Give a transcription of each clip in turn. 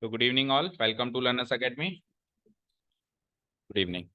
तो good evening all, welcome to Learners Academy. Good evening.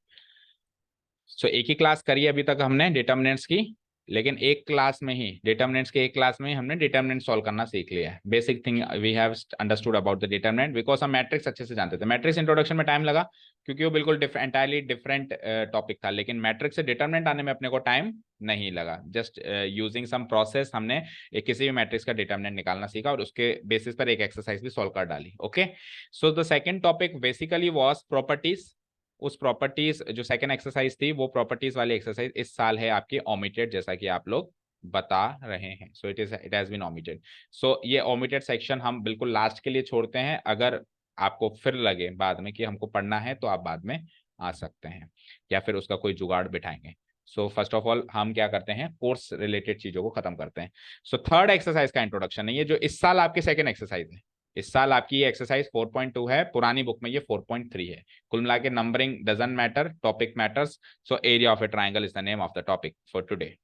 So एक ही class करी अभी तक हमने डिटर्मिनेंट्स की, लेकिन एक क्लास में ही डिटर्मिनेंट्स के एक क्लास में ही हमने डिटर्मिनेंट सॉल्व करना सीख लिया है। Basic thing we have understood about the determinant, because हम मैट्रिक्स अच्छे से जानते थे। मैट्रिक्स इंट्रोडक्शन में टाइम लगा क्योंकि वो बिल्कुल एंटायरली डिफरेंट टॉपिक था, लेकिन मैट्रिक्स से डिटर्मिनेंट आने में अपने को टाइम नहीं लगा। जस्ट यूजिंग सम प्रोसेस हमने एक किसी भी मैट्रिक्स का डिटर्मिनेंट निकालना सीखा और उसके बेसिस पर एक एक्सरसाइज भी सॉल्व कर डाली। Okay, so the second topic basically was properties. उस प्रॉपर्टीज जो सेकंड एक्सरसाइज थी, वो प्रॉपर्टीज वाली एक्सरसाइज इस साल है आपकी ओमिटेड, जैसा कि आप लोग बता रहे हैं। So it has been omitted. So ये ओमिटेड सेक्शन हम बिल्कुल लास्ट के लिए छोड़ते हैं। अगर आपको फिर लगे बाद में कि हमको पढ़ना है तो आप बाद में आ सकते हैं या फिर उसका कोई जुगाड़ बिठाएंगे। सो फर्स्ट ऑफ ऑल हम क्या करते हैं, कोर्स रिलेटेड चीजों को खत्म करते हैं। सो थर्ड एक्सरसाइज का इंट्रोडक्शन है ये, जो इस साल आपकी सेकंड एक्सरसाइज है। इस साल आपकी ये एक्सरसाइज 4.2 है, पुरानी बुक में ये 4.3 है। कुल मिला के numbering doesn't matter, topic matters. So area of a triangle is the name of the topic for today.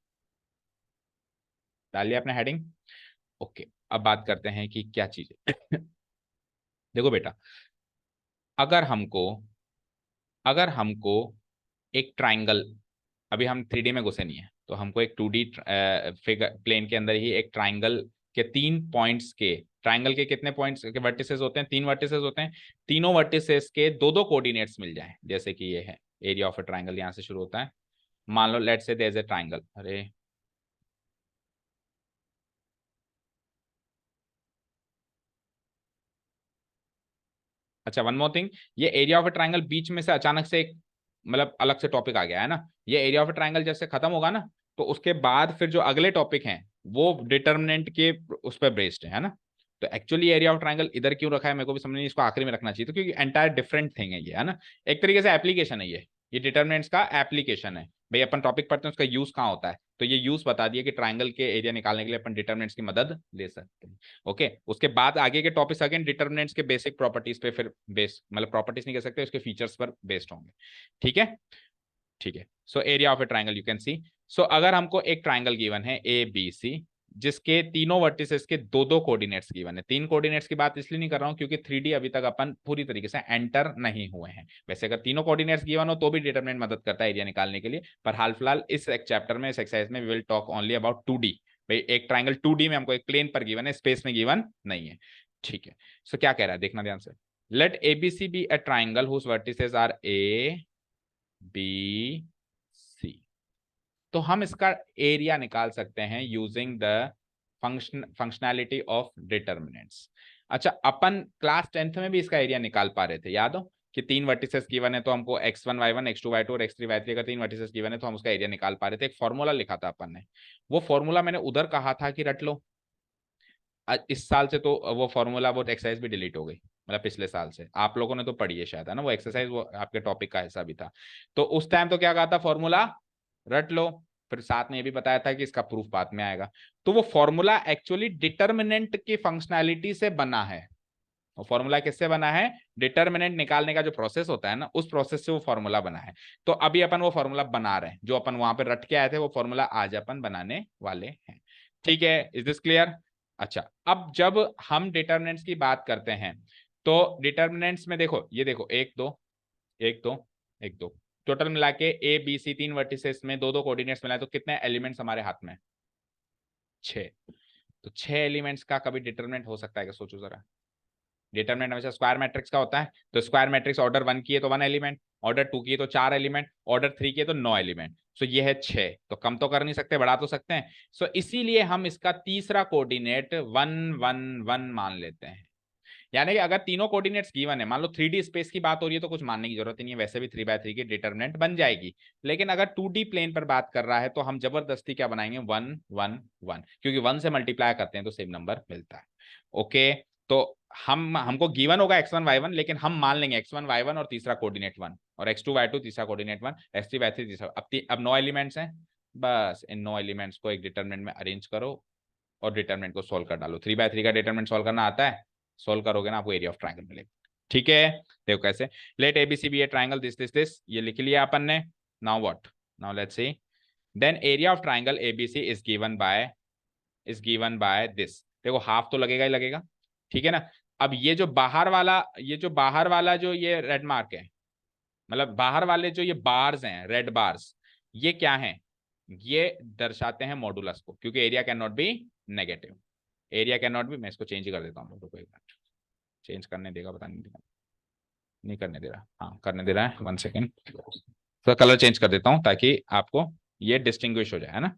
डाल लिया आपने हेडिंग? ओके, अब बात करते हैं कि क्या चीज है। देखो बेटा, अगर हमको अगर हमको एक ट्राइंगल, अभी हम 3D में घुसे नहीं है, तो हमको एक 2D फिगर प्लेन के अंदर ही एक ट्राइंगल के 3 पॉइंट्स के, ट्राइंगल के कितने पॉइंट्स के वर्टिसेस होते हैं? 3 वर्टिसेस होते हैं। तीनों वर्टिसेस के दो दो कोऑर्डिनेट्स मिल जाएं, जैसे कि ये है एरिया ऑफ ए ट्राइंगल, यहां से शुरू होता है। मान लो let's say there is a triangle. अरे अच्छा, वन मोर थिंग, ये एरिया ऑफ ए ट्राइंगल बीच में से अचानक से एक मतलब अलग से टॉपिक आ गया है ना। ये एरिया ऑफ ए ट्राइंगल जैसे खत्म होगा ना, तो उसके बाद फिर जो अगले टॉपिक हैं वो डिटर्मिनेंट के उस पर बेस्ड है ना। तो एक्चुअली एरिया ऑफ ट्राइंगल इधर क्यों रखा है मेरे को भी समझ नहीं, इसको आखिरी में रखना चाहिए, तो क्योंकि एंटायर डिफरेंट थिंग है ये, है ना। एक तरीके से एप्लीकेशन है ये डिटर्मिनेंट्स का एप्लीकेशन है। भाई अपन टॉपिक पढ़ते हैं, उसका यूज कहाँ होता है, तो ये यूज बता दिया कि ट्राइंगल के एरिया निकालने के लिए अपन डिटर्मिनेंट्स की मदद ले सकते हैं। ओके, उसके बाद आगे के टॉपिक्स अगेन डिटर्मिनेंट्स के बेसिक प्रॉपर्टीज पे फिर बेस, मतलब प्रॉपर्टीज नहीं कह सकते, उसके फीचर्स पर बेस्ड होंगे। ठीक है, ठीक है। So area of a triangle you can see. So अगर हमको एक ट्राइंगल गिवन है ए बी सी, जिसके तीनों वर्टिसेस के दो दो कोऑर्डिनेट्स गिवन है। तीन कोऑर्डिनेट्स की बात इसलिए नहीं कर रहा हूं क्योंकि 3D अभी तक अपन पूरी तरीके से एंटर नहीं हुए हैं। वैसे अगर तीनों कोऑर्डिनेट्स गिवन हो तो भी डिटरमिनेंट मदद करता है एरिया निकालने के लिए, पर हाल फिलहाल इस चैप्टर में, इस एक्सरसाइज में we will talk only about 2D। भाई एक ट्राइंगल 2D में हमको एक प्लेन पर गिवन है, स्पेस में गिवन नहीं है। ठीक है, सो क्या कह रहा है देखना ध्यान से। Let ABC be a triangle whose vertices are A B C. तो हम इसका एरिया निकाल सकते हैं using the functionality of determinants. अच्छा, अपन क्लास 10th में भी इसका एरिया निकाल पा रहे थे, याद हो कि 3 वर्टिसेस गिवन है तो हमको x1 y1 x2 y2 और x3 y3 अगर 3 वर्टिसेस गिवन है तो हम उसका एरिया निकाल पा रहे थे। एक फॉर्मूला लिखा था अपन ने, वो फॉर्मूला मैंने उधर कहा था कि रट लो। इस साल से तो वो फॉर्मूला, वो एक्सरसाइज भी डिलीट हो गई, मतलब पिछले साल से आप लोगों ने तो पढ़ी है शायद, है ना, वो एक्सरसाइज, वो आपके टॉपिक का हिस्सा भी था। तो उस टाइम तो क्या कहा था, फॉर्मूला रट लो। फिर साथ में ये भी बताया था कि इसका प्रूफ बाद में आएगा। तो वो फॉर्मूला एक्चुअली डिटर्मिनेंट की फंक्शनैलिटी से बना है। वो फॉर्मूला किससे बना है? डिटर्मिनेंट निकालने का जो प्रोसेस होता है ना, उस प्रोसेस से वो फॉर्मूला बना है। तो अभी अपन वो फॉर्मूला बना रहे हैं, जो अपन वहां पे रट के आए थे वो फॉर्मूला आज अपन बनाने वाले हैं। ठीक है, इज दिस क्लियर? अच्छा, अब जब हम डिटर्मिनेंट्स की बात करते हैं तो डिटर्मिनेंट्स में देखो, ये देखो, एक दो, एक दो, एक दो, टोटल मिला के ए बी सी 3 वर्टिसेस में दो दो कोऑर्डिनेट्स मिला है, तो कितने एलिमेंट्स हमारे हाथ में? 6। तो 6 एलिमेंट्स का कभी डिटर्मिनेंट हो सकता है क्या? सोचो जरा। डिटरमिनेंट हमेशा स्क्वायर मैट्रिक्स का होता है, तो स्क्वायर मैट्रिक्स ऑर्डर 1 की है तो 1 एलिमेंट, ऑर्डर 2 की है तो 4 एलिमेंट, ऑर्डर 3 की है तो 9 एलिमेंट। सो ये है 6, तो कम तो कर नहीं सकते, बढ़ा तो सकते हैं। सो इसीलिए हम इसका तीसरा कोऑर्डिनेट 1 1 1 मान लेते हैं। यानी कि अगर तीनों कोऑर्डिनेट्स गिवन है, मान लो 3D स्पेस की बात हो रही है तो कुछ मानने की जरूरत ही नहीं है, वैसे भी 3/3 की डिटर्मिनेंट बन जाएगी। लेकिन अगर 2D प्लेन पर बात कर रहा है तो हम जबरदस्ती क्या बनाएंगे, 1 1 1, क्योंकि 1 से मल्टीप्लाई करते हैं तो सेम नंबर मिलता है। ओके, तो हमको गिवन होगा x1 y1, लेकिन हम मान लेंगे x1 y1 और तीसरा कोऑर्डिनेट 1, और x2 y2 तीसरा कोऑर्डिनेट 1, x3 y3 तीसरा। अब 9 एलिमेंट्स हैं, बस इन 9 एलिमेंट्स को एक डिटर्मिनेंट में अरेंज करो और डिटरमिनेंट को सोल्व कर डालो। 3/3 का डिटरमिनेंट सोल्व करना आता है? सोल्व करोगे ना, आपको एरिया ऑफ ट्राइंगल मिलेगा। ठीक है, देखो कैसे। Let ABC be a triangle this this this, ये लिख लिया अपन ने। Now what? Now let's see. Then area of triangle ABC is given by this. देखो हाफ तो लगेगा ही लगेगा, ठीक है ना। अब ये जो बाहर वाला जो ये रेड मार्क है, मतलब बाहर वाले जो ये बार्स हैं, रेड बार्स, ये क्या हैं? ये दर्शाते हैं मॉडुलस को, क्योंकि area can not be negative. Area can not be, मैं इसको चेंज कर देता हूँ, रुको एक मिनट, चेंज करने देगा, पता नहीं देगा, नहीं करने दे रहा, हाँ करने दे रहा है, 1 सेकेंड, तो कलर चेंज कर देता हूँ ताकि आपको ये डिस्टिंग्विश हो जाए, है ना।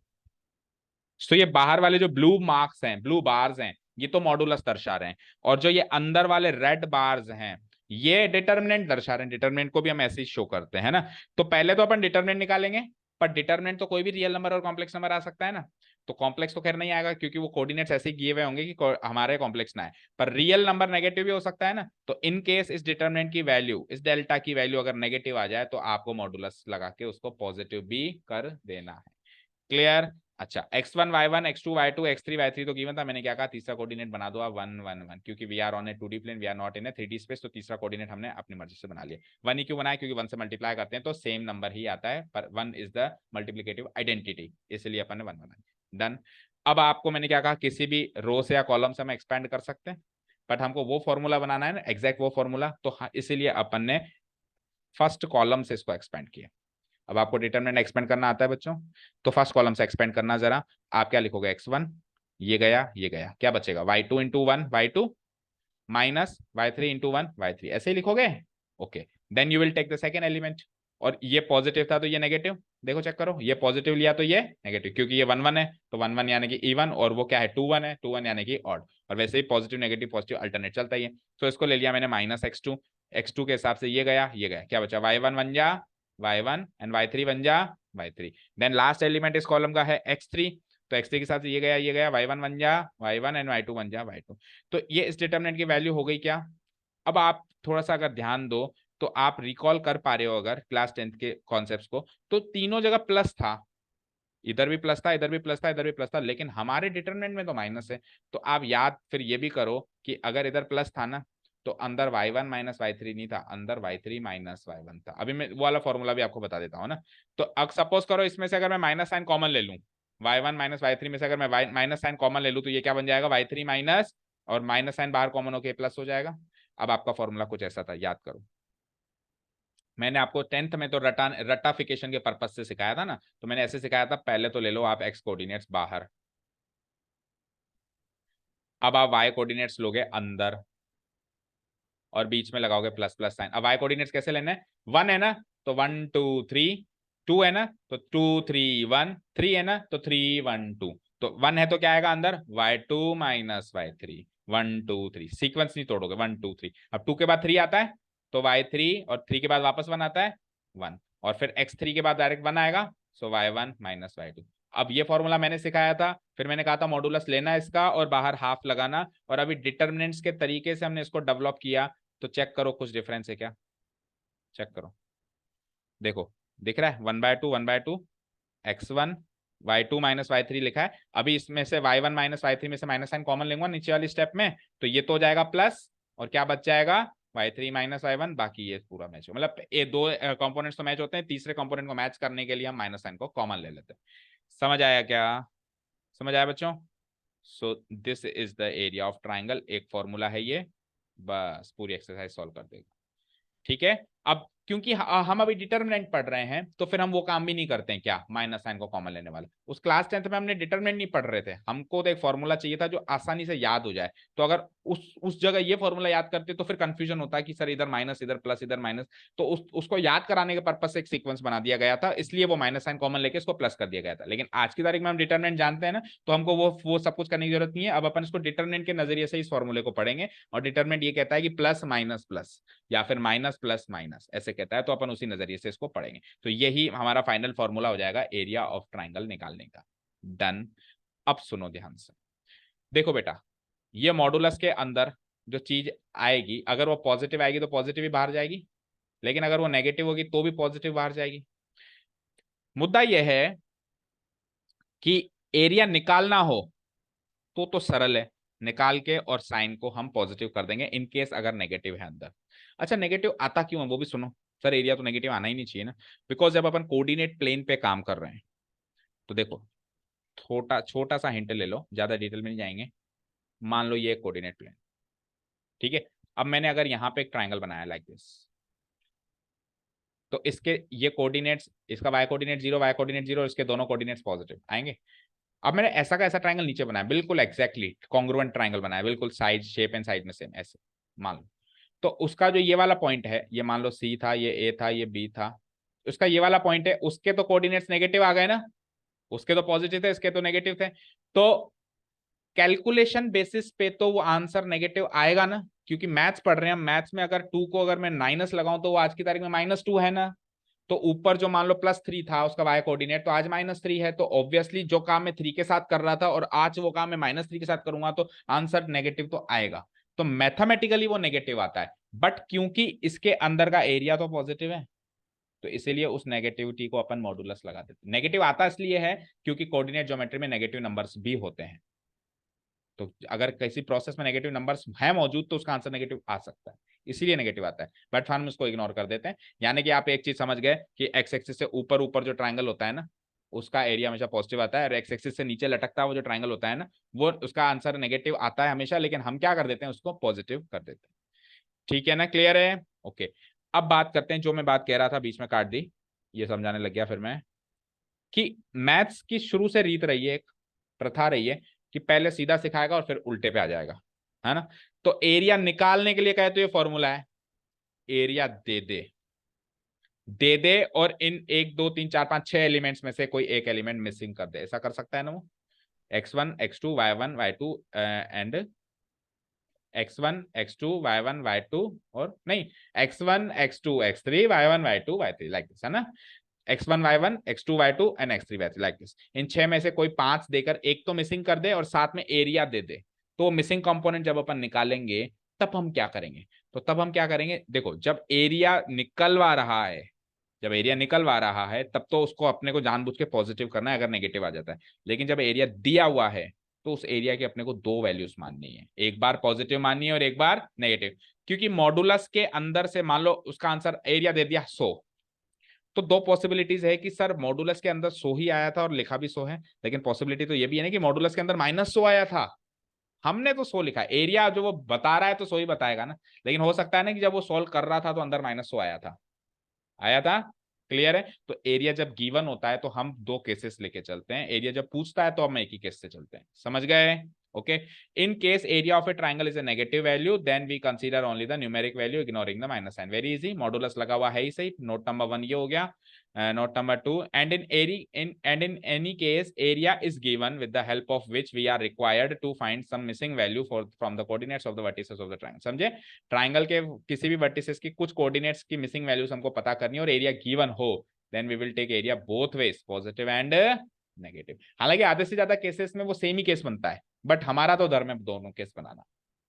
तो ये बाहर वाले जो ब्लू मार्क्स हैं, ब्लू बार्स हैं, ये तो मॉडुलस दर्शा रहे हैं, और जो ये अंदर वाले रेड बार्स हैं, ये डिटर्मिनेंट दर्शा रहे हैं। डिटर्मिनेंट को भी हम ऐसे ही शो करते हैं ना। तो पहले तो अपन डिटर्मिनेंट निकालेंगे, पर डिटर्मिनेंट तो कोई भी रियल नंबर और कॉम्प्लेक्स नंबर आ सकता है ना। तो कॉम्प्लेक्स तो खैर नहीं आएगा, क्योंकि वो कोऑर्डिनेट्स ऐसे ही दिए हुए होंगे कि हमारे कॉम्प्लेक्स ना आए, पर रियल नंबर नेगेटिव भी हो सकता है ना। तो इन केस इस डिटर्मिनेंट की वैल्यू, इस डेल्टा की वैल्यू अगर नेगेटिव आ जाए, तो आपको मॉडुलस लगा के उसको पॉजिटिव भी कर देना है। क्लियर? अच्छा, x1 y1 x2 y2 x3 y3 तो गिवन था, मैंने क्या कहा, तीसरा कोऑर्डिनेट बना दो आप 1 1 1, क्योंकि we are on a 2D plane, we are not in a 3D space, तो तीसरा कोऑर्डिनेट हमने अपनी मर्जी से बना लिया। 1 ही क्यों बनाया? क्योंकि 1 से मल्टीप्लाई करते हैं तो सेम नंबर ही आता है, पर 1 इज द मल्टीप्लिकेटिव आइडेंटिटी, इसलिए अपन ने 1 बनाया। डन। अब आपको मैंने क्या कहा, किसी भी रो से या कॉलम से हम एक्सपेंड कर सकते हैं, बट हमको वो फॉर्मूला बनाना है ना, एग्जैक्ट वो फॉर्मूला, तो इसीलिए अपन ने फर्स्ट कॉलम से इसको एक्सपेंड किया। अब आपको डिटरमिनेंट एक्सपेंड करना आता है बच्चों, तो फर्स्ट कॉलम से एक्सपेंड करना, जरा आप क्या लिखोगे, x1, ये गया ये गया, क्या बचेगा, y2 into 1 y2 minus y3 into 1 y3, ऐसे ही लिखोगे। Okay, then you will take the second element, और ये पॉजिटिव था तो ये नेगेटिव, देखो चेक करो, ये पॉजिटिव लिया तो ये नेगेटिव, क्योंकि ये 1 1 है, तो 1 1 यानी कि इवन, और वो क्या है 2 1 है, 2 1 यानी कि ऑड, और वैसे ही पॉजिटिव नेगेटिव पॉजिटिव अल्टरनेट चलता ही है। तो इसको ले लिया मैंने माइनस x2, x2 के हिसाब से ये गया ये गया, क्या बचा, y1 बन जा y1 एंड y3 बन जा y3। देन लास्ट एलिमेंट इस कॉलम का है x3, तो x3 के साथ ये गया ये गया, y1 बन जा y1 एंड y2 बन जा y2। तो ये इस डिटरमिनेंट की वैल्यू हो गई क्या। अब आप थोड़ा सा अगर ध्यान दो, तो आप रिकॉल कर पा रहे हो अगर क्लास 10th के कॉन्सेप्ट्स को, तो तीनों जगह प्लस था, इधर भी प्लस था, इधर भी प्लस था, इधर भी प्लस था, लेकिन हमारे डिटरमिनेंट में तो माइनस है। तो आप याद फिर ये भी करो कि अगर इधर प्लस था ना, तो अंदर y1 माइनस y3 नहीं था, अंदर y3 माइनस y1 था। अभी मैं वो वाला फॉर्मूला भी आपको बता देता हूँ ना। तो अब सपोज करो इसमें से अगर मैं माइनस साइन कॉमन ले लूँ, y1 माइनस y3 में से अगर मैं माइनस साइन कॉमन ले लूँ, तो ये क्या बन जाएगा, y3 माइनस, और माइनस साइन बाहर कॉमन होकर प्लस हो जाएगा। अब आपका फॉर्मूला कुछ ऐसा था, याद करो, मैंने आपको 10th में तो रटाफिकेशन के पर्पज से सिखाया था ना, तो मैंने ऐसे सिखाया था, पहले तो ले लो आप x कोऑर्डिनेट्स बाहर, अब आप y कोऑर्डिनेट्स लोगे अंदर, और बीच में लगाओगे प्लस प्लस साइन। अब y कोऑर्डिनेट्स कैसे लेने हैं, 1 है ना तो 1 2 3, 2 है ना तो 2 3 1, 3 है ना तो 3 1 2, तो 1 है तो क्या आएगा अंदर, y2 माइनस y3, 1 2 3, सीक्वेंस नहीं तोड़ोगे, 1 2 3, अब 2 के बाद 3 आता है तो y3, और 3 के बाद वापस 1 आता है 1, और फिर x3 के बाद डायरेक्ट 1 आएगा, सो y1 माइनस y2। अब ये फॉर्मूला मैंने सिखाया था, फिर मैंने कहा था मॉडुलस लेना इसका और बाहर हाफ लगाना, और अभी डिटर्मिनेंट्स के तरीके से हमने इसको डेवलप किया, तो चेक करो कुछ डिफरेंस है क्या, चेक करो, देखो दिख रहा है 1/2 x1 y2 माइनस y3 लिखा है। अभी इसमें से y1 माइनस y3 में से माइनस साइन कॉमन लेंगे नीचे वाली स्टेप में, तो ये तो हो जाएगा प्लस, और क्या बच जाएगा, y3 माइनस y1, बाकी ये पूरा मैच हो, मतलब ये दो कंपोनेंट्स तो मैच होते हैं, तीसरे कंपोनेंट को मैच करने के लिए हम माइनस साइन को कॉमन ले लेते हैं। समझ आया क्या, समझ आया बच्चों। So this is the area of triangle, एक फॉर्मूला है ये, बस पूरी एक्सरसाइज सॉल्व कर देगा। ठीक है, अब क्योंकि हम अभी डिटरमिनेंट पढ़ रहे हैं, तो फिर हम वो काम भी नहीं करते हैं, क्या, माइनस साइन को कॉमन लेने वाला। उस क्लास 10th में हमने डिटरमिनेंट नहीं पढ़ रहे थे, हमको तो एक फॉर्मूला चाहिए था जो आसानी से याद हो जाए। तो अगर उस जगह ये फॉर्मूला याद करते तो फिर कंफ्यूजन होता है कि सर इधर माइनस इधर प्लस इधर माइनस, तो उसको याद कराने के पर्पज से एक सीक्वेंस बना दिया गया था, इसलिए वो माइनस साइन कॉमन लेके इसको प्लस कर दिया गया था। लेकिन आज की तारीख में हम डिटरमिनेंट जानते हैं ना, तो हमको वो सब कुछ करने की जरूरत नहीं है। अब अपन इसको डिटरमिनेंट के नजरिए से इस फॉर्मूले को पढ़ेंगे, और डिटरमिनेंट ये कहता है कि प्लस माइनस प्लस, या फिर माइनस प्लस माइनस ऐसे कहता है, तो अपन उसी नजरिए से इसको पढ़ेंगे। तो यही हमारा फाइनल फॉर्मूला हो जाएगा एरिया ऑफ ट्राइंगल निकालने का। डन। अब सुनो ध्यान से, देखो बेटा, ये मॉडुलस के अंदर जो चीज आएगी, अगर वो पॉजिटिव आएगी तो पॉजिटिव ही बाहर जाएगी, लेकिन अगर वो नेगेटिव होगी तो भी पॉजिटिव बाहर जाएगी। मुद्दा यह है कि एरिया निकालना हो तो सरल है, निकाल के और साइन को हम पॉजिटिव कर देंगे इन केस अगर नेगेटिव है अंदर। अच्छा, नेगेटिव आता क्यों है वो भी सुनो। सर एरिया तो नेगेटिव आना ही नहीं चाहिए ना, बिकॉज जब अपन कोऑर्डिनेट प्लेन पे काम कर रहे हैं, तो देखो छोटा छोटा सा हिंट ले लो, ज्यादा डिटेल में नहीं जाएंगे। मान लो ये कोऑर्डिनेट प्लेन, ठीक है। अब मैंने अगर यहाँ पे एक ट्राइंगल बनाया लाइक दिस, तो इसके ये कोऑर्डिनेट्स, इसका Y coordinate zero, Y coordinate zero, इसके दोनों कोऑर्डिनेट्स पॉजिटिव आएंगे। अब मैंने ऐसा का ऐसा ट्राइंगल नीचे बनाया, बिल्कुल एक्जैक्टली कॉन्ग्रुएंट ट्राइंगल बनाया, बिल्कुल साइज शेप एंड साइज में सेम ऐसे मान लो। तो उसका जो ये वाला पॉइंट है, ये मान लो सी था, ये ए था, ये बी था, उसका ये वाला पॉइंट है, उसके तो कोऑर्डिनेट्स नेगेटिव आ गए ना, उसके तो पॉजिटिव थे, इसके तो नेगेटिव थे। तो कैलकुलेशन बेसिस पे तो वो आंसर नेगेटिव आएगा ना, क्योंकि मैथ्स पढ़ रहे हैं हम, मैथ्स में अगर 2 को अगर मैं माइनस लगाऊं तो वो आज की तारीख में -2 है ना। तो ऊपर जो मान लो +3 था उसका वाई कोऑर्डिनेट, तो आज -3 है, तो ऑब्वियसली जो काम मैं 3 के साथ कर रहा था और आज वो काम मैं -3 के साथ करूंगा तो आंसर नेगेटिव तो आएगा। तो मैथमेटिकली वो नेगेटिव आता है, बट क्योंकि इसके अंदर का एरिया तो पॉजिटिव है, तो इसीलिए उस नेगेटिविटी को अपन मॉडुलस लगा देते। नेगेटिव आता इसलिए है क्योंकि कोऑर्डिनेट ज्योमेट्री में नेगेटिव नंबर्स भी होते हैं, तो अगर किसी प्रोसेस में नेगेटिव नंबर्स है मौजूद तो उसका आंसर नेगेटिव आ सकता है, इसीलिए नेगेटिव आता है। बट हम उसको इग्नोर कर देते हैं, यानी कि आप एक चीज समझ गए कि एक्स एक्सिस से ऊपर ऊपर जो ट्राइंगल होता है ना, उसका एरिया हमेशा पॉजिटिव आता है, और एक्स एक्सिस से नीचे लटकता है वो जो ट्राइंगल होता है ना, वो उसका आंसर नेगेटिव आता है हमेशा, लेकिन हम क्या कर देते हैं, उसको पॉजिटिव कर देते हैं। ठीक है ना, क्लियर है? ओके। अब बात करते हैं, जो मैं बात कह रहा था बीच में काट दी, ये समझाने लग गया फिर मैं, कि मैथ्स की शुरू से रीत रही है, एक प्रथा रही है कि पहले सीधा सिखाएगा और फिर उल्टे पे आ जाएगा, है ना। तो एरिया निकालने के लिए कहे तो ये फॉर्मूला है, एरिया दे दे, दे दे और इन 1 2 3 4 5 6 एलिमेंट्स में से कोई एक एलिमेंट मिसिंग कर दे, ऐसा कर सकता है ना वो। x1 x2 y1 y2 and x1 x2 y1 y2, और नहीं, x1 x2 x3 y1 y2 y3 like this, है ना। x1 y1 x2 y2 and x3 y3 like this. इन 6 में से कोई 5 देकर एक तो मिसिंग कर दे और साथ में एरिया दे दे, तो मिसिंग कंपोनेंट जब अपन निकालेंगे तब हम क्या करेंगे, तो तब हम क्या करेंगे, देखो जब एरिया निकलवा रहा है, जब एरिया निकलवा रहा है तब तो उसको अपने को जानबूझ के पॉजिटिव करना है अगर नेगेटिव आ जाता है, लेकिन जब एरिया दिया हुआ है तो उस एरिया की अपने को 2 वैल्यूज माननी है, एक बार पॉजिटिव माननी है और एक बार नेगेटिव। क्योंकि मॉडुलस के अंदर से मान लो उसका आंसर एरिया दे दिया 100, तो 2 पॉसिबिलिटीज है कि सर मॉडुलस के अंदर 100 ही आया था और लिखा भी 100 है, लेकिन पॉसिबिलिटी तो ये भी है ना कि मॉडुलस के अंदर -100 आया था, हमने तो 100 लिखा, एरिया जो वो बता रहा है तो 100 ही बताएगा ना, लेकिन हो सकता है ना कि जब वो सॉल्व कर रहा था तो अंदर -100 आया था, आया था। क्लियर है? तो एरिया जब गिवन होता है तो हम 2 केसेस लेके चलते हैं, एरिया जब पूछता है तो हम एक ही केस से चलते हैं, समझ गए? Okay. In case area of a triangle is a negative value, then we consider only the numeric value ignoring the minus sign. Very easy, modulus लगा हुआ है ही सही। नोट नंबर 1 ये हो गया। Note number 2, and in any case area is given with the help of which we are required to find some missing value from the coordinates of the vertices of the triangle। समझे? Triangle के किसी भी vertices की कुछ coordinates की missing values हमको पता करनी है और एरिया गिवन हो, then we will take area both ways, positive and negative. हालांकि आधे से ज्यादा केसेस में वो सेम ही केस बनता है, बट हमारा तो धर्म है दोनों केस बनाना,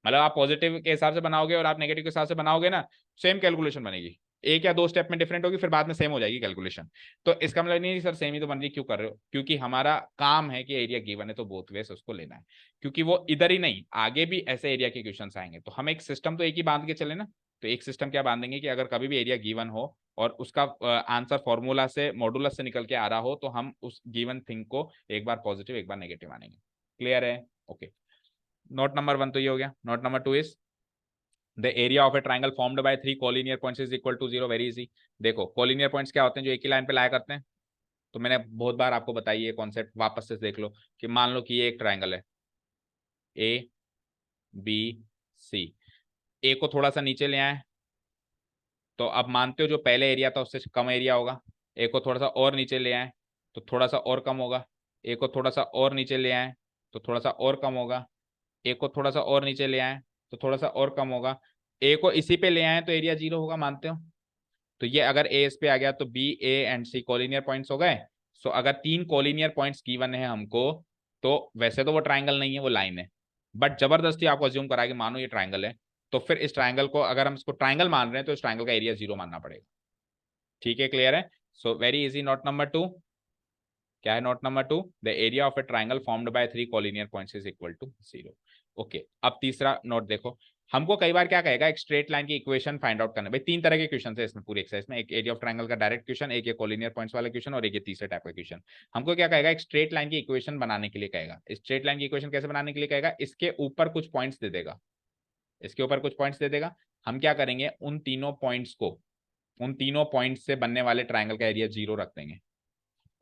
मतलब आप पॉजिटिव के हिसाब से बनाओगे और आप नेगेटिव के हिसाब से बनाओगे ना, सेम कैलकुलेशन बनेगी, 1 या 2 स्टेप में डिफरेंट होगी, फिर बाद में सेम हो जाएगी कैलकुलेशन। तो इसका मतलब नहीं सर सेम ही तो बन रही, क्यों कर रहे हो, क्योंकि हमारा काम है कि एरिया गिवन है तो बोथ वेज उसको लेना है, क्योंकि वो इधर ही नहीं आगे भी ऐसे एरिया के क्वेश्चन आएंगे, तो हम एक सिस्टम तो एक ही बांध के चले ना। तो एक सिस्टम क्या बांधेंगे कि अगर कभी भी एरिया गिवन हो और उसका आंसर फॉर्मूला से मॉडुलस से निकल के आ रहा हो तो हम उस गिवन थिंग को एक बार पॉजिटिव एक बार नेगेटिव मानेंगे। क्लियर है? ओके। नोट नंबर 1 तो ये हो गया। Note number 2 is the area of a triangle formed by 3 collinear points is equal to 0। Very easy. देखो कोलिनियर पॉइंट्स क्या होते हैं, जो एक ही लाइन पे लाया करते हैं, तो मैंने बहुत बार आपको बताई ये कॉन्सेप्ट, वापस से देख लो कि मान लो कि ये एक ट्राइंगल है ए बी सी, ए को थोड़ा सा नीचे ले आए तो अब मानते हो जो पहले एरिया था उससे कम एरिया होगा, ए को थोड़ा सा और नीचे ले आए तो थोड़ा सा और कम होगा, ए को थोड़ा सा और नीचे ले आए तो थोड़ा सा और कम होगा, ए को थोड़ा सा और नीचे ले आए तो थोड़ा सा और कम होगा, ए को इसी पे ले आए तो एरिया 0 होगा, मानते हो? तो ये अगर ए इस पे आ गया तो B A and C collinear points हो गए। सो अगर 3 कोलिनियर पॉइंट्स गिवन है हमको, तो वैसे तो वो ट्राइंगल नहीं है, वो लाइन है, बट जबरदस्ती आपको अज्यूम करा कि मानो ये ट्राइंगल है, तो फिर इस ट्राइंगल को अगर हम इसको ट्राइंगल मान रहे हैं तो इस ट्राइंगल का एरिया 0 मानना पड़ेगा। ठीक है, क्लियर है? So very easy. Note number 2 क्या है? Note number 2, the area of a triangle formed by 3 collinear points is equal to 0। Okay. अब तीसरा नोट देखो, हमको कई बार क्या कहेगा, एक स्ट्रेट लाइन की इक्वेशन फाइंड आउट करना। भाई 3 तरह के क्वेश्चन है इसमें पूरी एक्सरसाइज में, एक एरिया ऑफ ट्राइंगल का डायरेक्ट क्वेश्चन, एक ये कोलिनियर पॉइंट्स वाला क्वेश्चन और एक ये तीसरे टाइप का क्वेश्चन। हमको क्या कहेगा, एक स्ट्रेट लाइन की इक्वेशन बनाने के लिए कहेगा। स्ट्रेट लाइन की इक्वेशन कैसे बनाने के लिए कहेगा, इसके ऊपर कुछ पॉइंट्स दे देगा, इसके ऊपर कुछ पॉइंट्स दे देगा, हम क्या करेंगे उन तीनों पॉइंट्स को, उन तीनों पॉइंट्स से बनने वाले ट्रायंगल का एरिया 0 रख देंगे।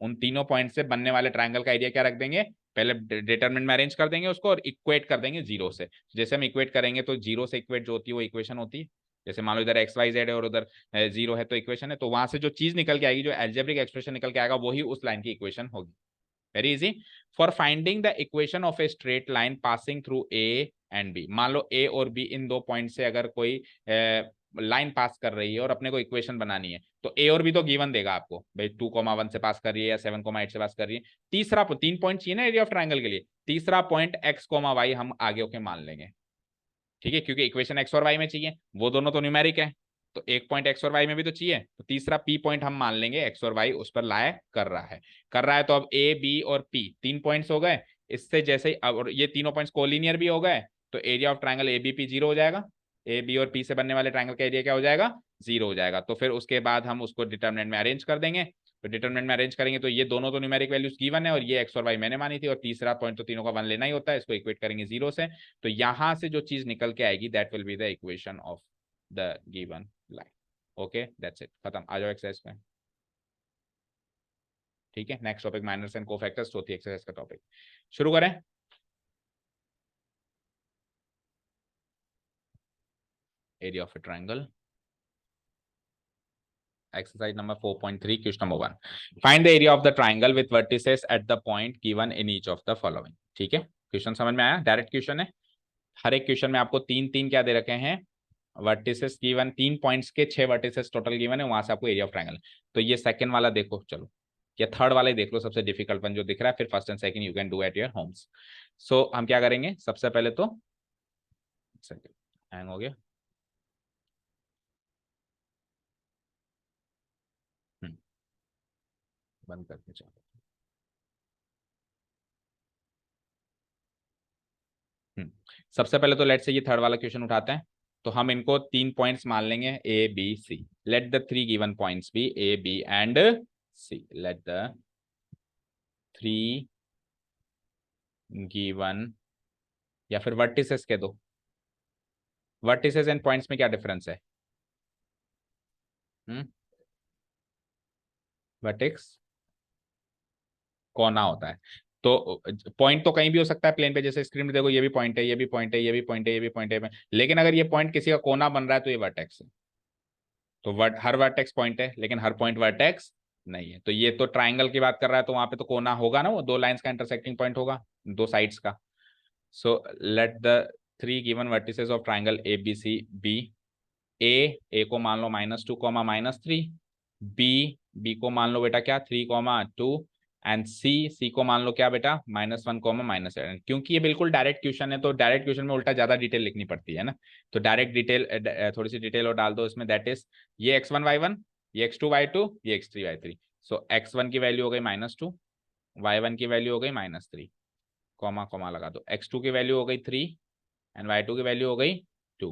उन तीनों पॉइंट से बनने वाले ट्रायंगल का एरिया क्या रख देंगे, पहले डिटरमिनेंट में अरेंज कर देंगे उसको और इक्वेट कर देंगे 0 से। जैसे हम इक्वेट करेंगे तो 0 से इक्वेट जो होती है वो इक्वेशन होती है। जैसे मान लो इधर एक्स वाई जेड है और उधर 0 है तो इक्वेशन है, तो वहां से जो चीज निकल के आएगी, जो एल्जेब्रिक एक्सप्रेशन निकल के आएगा, वही उस लाइन की इक्वेशन होगी। Very easy. For finding the equation of a straight line passing through A and B, मान लो ए और बी इन दो पॉइंट से अगर कोई लाइन पास कर रही है और अपने को इक्वेशन बनानी है, तो ए और बी तो गिवन देगा आपको, भाई 2,1 से पास कर रही है या 7,8 से पास कर रही है। तीसरा, तीन पॉइंट चाहिए ना एरिया ऑफ ट्राइंगल के लिए, तीसरा पॉइंट एक्स वाई हम आगे होके मान लेंगे, ठीक है, क्योंकि इक्वेशन एक्स और वाई में चाहिए, वो दोनों तो न्यूमेरिक है, तो एक पॉइंट एक्स और वाई में भी तो चाहिए, तो तीसरा पी पॉइंट हम मान लेंगे एक्स और वाई उस पर लाए कर रहा है। तो अब ए बी और पी तीन पॉइंट्स हो गए। इससे जैसे ही अब ये तीनों पॉइंट्स कोलिनियर भी हो गए, तो area of triangle A B P 0 हो जाएगा। ए बी और पी से बनने वाले ट्राइंगल का एरिया क्या हो जाएगा, 0 हो जाएगा। तो फिर उसके बाद हम उसको डिटरमिनेंट में अरेंज कर देंगे। तो डिटरमिनेंट में अरेंज करेंगे तो ये दोनों तो न्यूमेरिक वैल्यूज गिवन है और ये एक्स और वाई मैंने मानी थी, और तीसरा पॉइंट तो तीनों का 1 लेना ही होता है, इसको इक्वेट करेंगे 0 से। तो यहां से जो चीज निकल के आएगी that will be the equation of the given line. Okay that's it, खत्म। आ जाओ एक्सरसाइज में। ठीक है, next topic minus and cofactors, चौथी एक्सरसाइज का टॉपिक शुरू करें। Area of A triangle, exercise number 4.3, question number 1, find the area of the triangle with vertices at the point given in each of the following। ठीक है, question समझ में आया, direct question है। हर एक क्वेश्चन में आपको तीन तीन क्या दे रखे हैं, वर्टिसेस गिवन, 3 पॉइंट्स के 6 वर्टिसेस टोटल गिवन है, वहां से आपको एरिया ऑफ ट्रायंगल। तो ये सेकंड वाला देखो, चलो या थर्ड वाला ही देख लो, सबसे डिफिकल्ट वन जो दिख रहा है, फिर first and second you can do at your homes. So हम क्या करेंगे, सबसे पहले तो हैंग हो गया, बंद करके चलो। सबसे पहले तो लेट से ये थर्ड वाला क्वेश्चन उठाते हैं, तो हम इनको 3 पॉइंट्स मान लेंगे A B C. Let the 3 given points be A B and C. Let the 3 given, या फिर वर्टिसेस के दो, वर्टिसेस एंड पॉइंट्स में क्या डिफरेंस है, वर्टेक्स कोना होता है। तो पॉइंट तो कहीं भी हो सकता है प्लेन पे, जैसे स्क्रीन में देखो ये भी पॉइंट है, ये भी पॉइंट है, ये भी पॉइंट है, ये भी पॉइंट है, लेकिन अगर ये पॉइंट किसी का कोना बन रहा है तो ये वर्टेक्स है। तो हर वर्टेक्स पॉइंट है लेकिन हर पॉइंट वर्टेक्स नहीं है। तो ये तो ट्राइंगल की बात कर रहा है, तो वहां पे तो कोना होगा ना, वो दो लाइंस का इंटरसेक्टिंग पॉइंट होगा, दो साइड्स का। So let the 3 given vertices of triangle A B C B. A को मान लो -2, -3। बी को मान लो बेटा क्या 3, 2, एंड सी को मान लो क्या बेटा -1, -8। क्योंकि ये बिल्कुल डायरेक्ट क्वेश्चन है, तो डायरेक्ट क्वेश्चन में उल्टा ज्यादा डिटेल लिखनी पड़ती है ना, तो डायरेक्ट डिटेल थोड़ी सी डिटेल और डाल दो इसमें, दैट इज ये x1 y1, ये x2 y2, ये x3 y3। सो x1 की वैल्यू हो गई -2, y1 की वैल्यू हो गई -3, कॉमा कॉमा लगा दो, x2 की वैल्यू हो गई 3 एंड y2 की वैल्यू हो गई 2,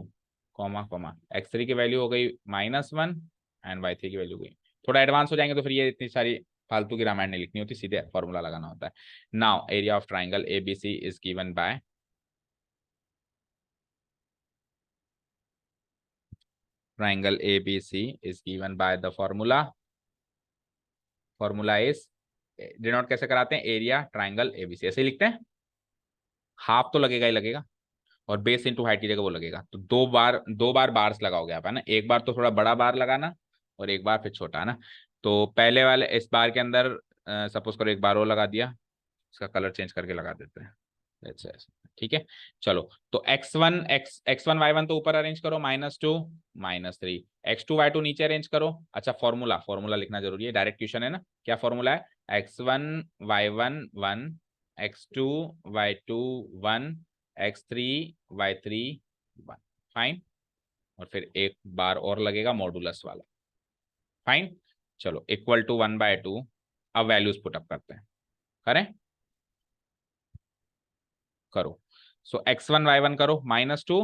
कॉमा कॉमा, x3 की वैल्यू हो गई -1 एंड y3 की वैल्यू गई। थोड़ा एडवांस हो जाएंगे तो फिर ये इतनी सारी फालतू की रामायण नहीं लिखनी होती, सीधे फॉर्मूला लगाना होता है। Now area of triangle A B C is given by, triangle A B C is given by the formula, formula is, denote कैसे कराते हैं, एरिया ट्राइंगल एबीसी ऐसे ही लिखते हैं, हाफ तो लगेगा ही लगेगा, और बेस इंटू हाइट की जगह वो लगेगा, तो दो बार बार्स लगाओगे आप, है ना, एक बार तो थोड़ा बड़ा बार लगाना और एक बार फिर छोटा, है ना। तो पहले वाले इस बार के अंदर सपोज करो एक बार और लगा दिया, इसका कलर चेंज करके लगा देते हैं, ऐसे ऐसे, ठीक है। चलो तो x1 y1 तो ऊपर अरेंज करो, -2 -3, x2 y2 नीचे अरेंज करो। अच्छा फॉर्मूला, फॉर्मूला लिखना जरूरी है, डायरेक्ट क्वेश्चन है ना, क्या फॉर्मूला है, x1 y1 1, x2 y2 1, x3 y3 1, fine. और फिर एक बार और लगेगा मॉडुलस वाला, फाइन। चलो =1/2, अब वैल्यूज पुटअप करते हैं, करें, करो। सो x1 y1 करो -2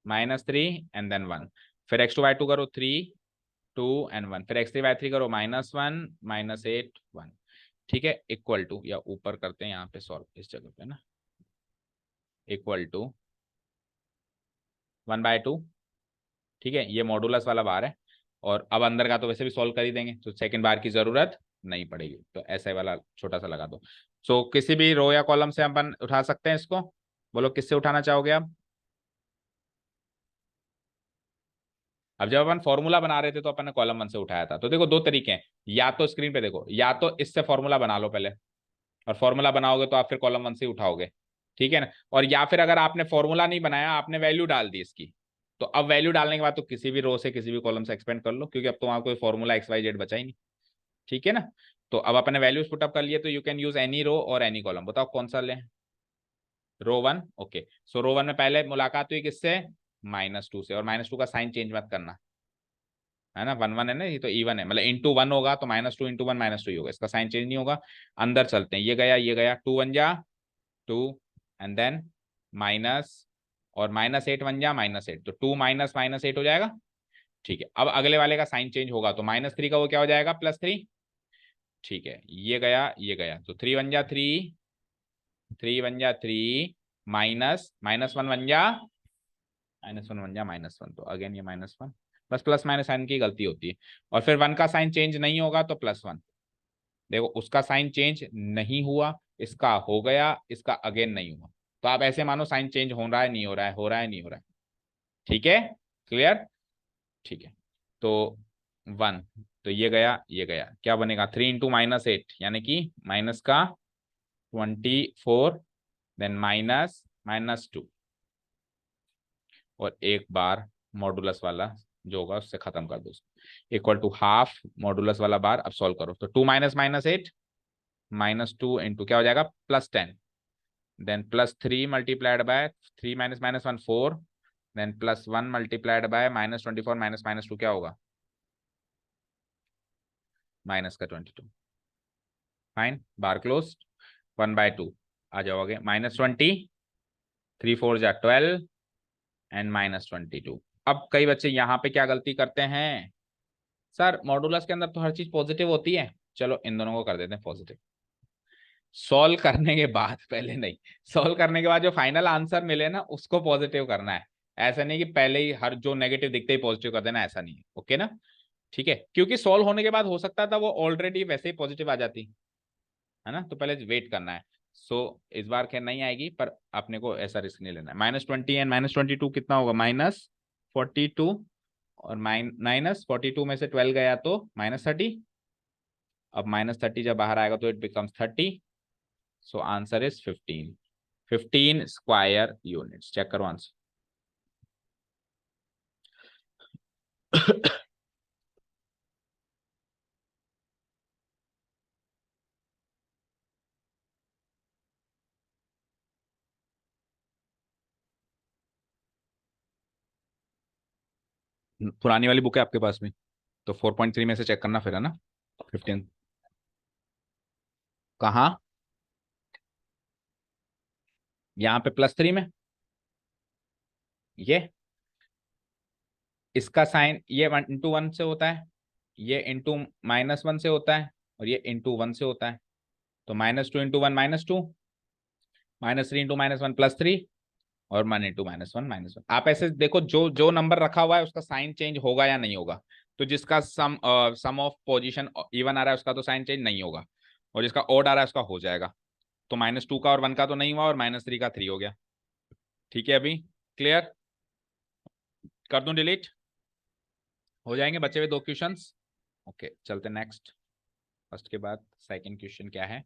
-3 एंड देन 1, फिर x2 y2 करो 3 2 एंड 1, फिर x3 y3 करो -1 -8 1, ठीक है, इक्वल टू, या ऊपर करते हैं यहाँ पे सॉल्व इस जगह पे ना, इक्वल टू 1/2। ठीक है, ये मॉडुलस वाला बार है, और अब अंदर का तो वैसे भी सॉल्व कर ही देंगे, तो सेकंड बार की जरूरत नहीं पड़ेगी, तो ऐसे वाला छोटा सा लगा दो। सो किसी भी रो या कॉलम से अपन उठा सकते हैं इसको। बोलो किससे उठाना चाहोगे आप? अब जब अपन फॉर्मूला बना रहे थे तो अपन ने कॉलम 1 से उठाया था। तो देखो दो तरीके हैं, या तो स्क्रीन पे देखो, या तो इससे फॉर्मूला बना लो पहले, और फॉर्मूला बनाओगे तो आप फिर कॉलम 1 से उठाओगे, ठीक है ना। और या फिर अगर आपने फॉर्मूला नहीं बनाया, आपने वैल्यू डाल दी इसकी, तो अब वैल्यू डालने के बाद तो किसी भी रो से किसी भी कॉलम से एक्सपेंड कर लो, क्योंकि अब तो वहां कोई फॉर्मूला XYZ बचा ही नहीं, ठीक है ना। तो अब अपने वैल्यूज पुटअप कर लिए, तो you can use any row और एनी कॉलम। बताओ कौन सा लें? रो 1, ओके। सो रो 1 में पहले मुलाकात हुई किससे? -2 से, और -2 का साइन चेंज मत करना, है ना। 1 1 है ना, ये तो इवन है, मतलब इंटू 1 होगा तो -2 इंटू 1 -2 ही होगा, इसका साइन चेंज नहीं होगा। अंदर चलते हैं, ये गया 2 1 जा 2, एंड देन माइनस, और -8 1 जा -8, तो 2 माइनस -8 हो जाएगा। ठीक है, अब अगले वाले का साइन चेंज होगा, तो -3 का वो क्या हो जाएगा? +3। ठीक है, ये गया, तो 3 1 जा 3, 3 1 जा 3, माइनस -1 1 जा -1 1 जा -1, तो अगेन ये -1, बस प्लस माइनस साइन की गलती होती है। और फिर 1 का साइन चेंज नहीं होगा तो +1। देखो उसका साइन चेंज नहीं हुआ, इसका हो गया, इसका अगेन नहीं हुआ, तो आप ऐसे मानो साइन चेंज हो रहा है नहीं हो रहा है, हो रहा है नहीं हो रहा है, ठीक है, क्लियर। ठीक है, तो 1, तो ये गया, क्या बनेगा? 3 इंटू -8, यानी कि माइनस का 24, देन -2, और एक बार मॉडुलस वाला जो होगा उससे खत्म कर दो, इक्वल टू हाफ मॉडुलस वाला बार। अब सॉल्व करो, तो 2 -8 -2 इंटू क्या हो जाएगा? +10, then +3 multiplied by 3 minus -1 4, then +1 multiplied by -24 -2 क्या होगा? -22। फाइन, बार क्लोज। 1/2 आ जाओगे, -20, 3 4 जा 12, एंड -22। अब कई बच्चे यहाँ पे क्या गलती करते हैं, सर मॉडुलस के अंदर तो हर चीज पॉजिटिव होती है, चलो इन दोनों को कर देते हैं पॉजिटिव। सॉल्व करने के बाद, पहले नहीं, सॉल्व करने के बाद जो फाइनल आंसर मिले ना उसको पॉजिटिव करना है। ऐसा नहीं कि पहले ही हर जो नेगेटिव दिखते ही पॉजिटिव कर देना, ऐसा नहीं है, ओके ना। ठीक है, क्योंकि सॉल्व होने के बाद हो सकता था वो ऑलरेडी वैसे ही पॉजिटिव आ जाती, है ना, तो पहले वेट करना है। सो इस बार खैर नहीं आएगी, पर अपने को ऐसा रिस्क नहीं लेना है। -20 एंड -22 कितना होगा? -42, और -42 में से 12 गया तो -30। अब -30 जब बाहर आएगा तो it becomes 30, so answer is 15, 15 square units. Check करो आंसर। पुरानी वाली बुक है आपके पास में, तो 4.3 में से चेक करना फिर, है ना। 15 कहाँ? यहाँ पे +3 में, ये इसका साइन ये 1 इंटू 1 से होता है, ये इंटू -1 से होता है, और ये इंटू 1 से होता है, तो -2 इंटू 1 -2, -3 इंटू -1 +3, और 1 इंटू -1 -1। आप ऐसे देखो, जो जो नंबर रखा हुआ है उसका साइन चेंज होगा या नहीं होगा। तो जिसका सम ऑफ पोजीशन इवन आ रहा है उसका तो साइन चेंज नहीं होगा, और जिसका ऑड आ रहा है उसका हो जाएगा। तो -2 का और 1 का तो नहीं हुआ, और -3 का 3 हो गया, ठीक है। अभी क्लियर कर दूं डिलीट? हो जाएंगे बचे हुए 2 क्वेश्चंस। ओके, चलते नेक्स्ट। फर्स्ट के बाद सेकंड क्वेश्चन क्या है?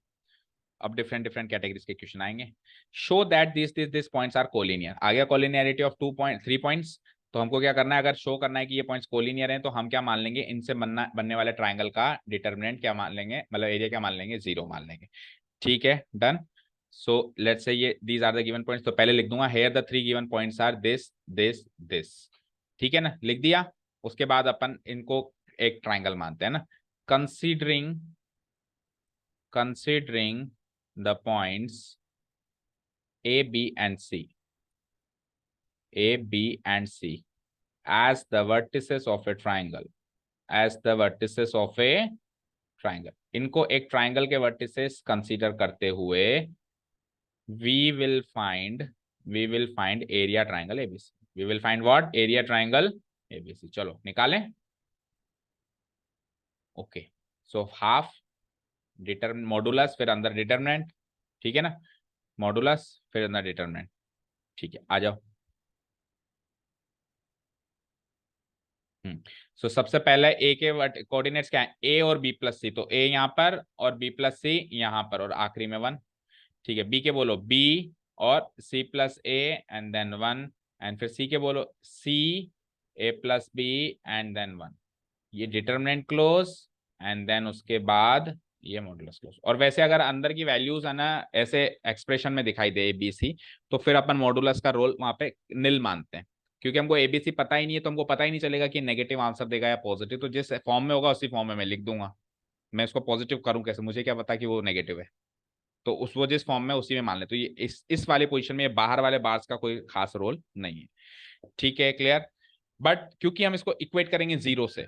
अब डिफरेंट डिफरेंट कैटेगरीज के क्वेश्चन आएंगे। Show that this points are collinear. आ गया कोलिनियरिटी ऑफ 3 पॉइंट्स। तो हमको क्या करना है, अगर शो करना है कि ये पॉइंट्स कोलिनियर हैं, तो हम क्या मान लेंगे, इनसे बनने वाले ट्राइंगल का डिटर्मिनेंट क्या मान लेंगे, मतलब एरिया क्या मान लेंगे? 0 मान लेंगे, ठीक है, डन। सो लेट्स से ये these are the given points, तो पहले लिख दूंगा here the 3 given points are this this this, ठीक है ना, लिख दिया। उसके बाद अपन इनको एक ट्राइंगल मानते हैं ना। Considering the points A, B and C, A, B and C as the vertices of a triangle, as the vertices of a triangle, इनको एक ट्राइंगल के वर्टिसेस कंसीडर करते हुए we will find area triangle ABC। We will find what, area triangle ABC. चलो निकालें। Okay, so half determinant modulus फिर अंदर determinant, ठीक है ना, मॉडुलस फिर अंदर डिटर्मिनेंट। ठीक है, आ जाओ। सो सबसे पहले ए के कोऑर्डिनेट्स क्या है, ए और बी प्लस सी, तो ए यहाँ पर और बी प्लस सी यहाँ पर और आखिरी में 1। ठीक है, बी के बोलो बी और C plus A and then 1, and फिर सी के बोलो C A plus B and then 1। ये डिटर्मिनेंट क्लोज एंड देन उसके बाद ये मॉडुलस क्लोज। और वैसे अगर अंदर की वैल्यूज है ना ऐसे एक्सप्रेशन में दिखाई दे एबीसी, तो फिर अपन मॉडुलस का रोल वहां पे निल मानते हैं, क्योंकि हमको एबीसी पता ही नहीं है, तो हमको पता ही नहीं चलेगा कि नेगेटिव आंसर देगा या पॉजिटिव। तो जिस फॉर्म में होगा उसी फॉर्म में मैं लिख दूंगा। मैं इसको पॉजिटिव करूं कैसे, मुझे क्या पता कि वो नेगेटिव है। तो उस वो जिस फॉर्म में उसी में मान ले। तो ये इस वाले पोजीशन में ये बाहर वाले बार्स का कोई खास रोल नहीं है। ठीक है, क्लियर। बट क्योंकि हम इसको इक्वेट करेंगे जीरो से,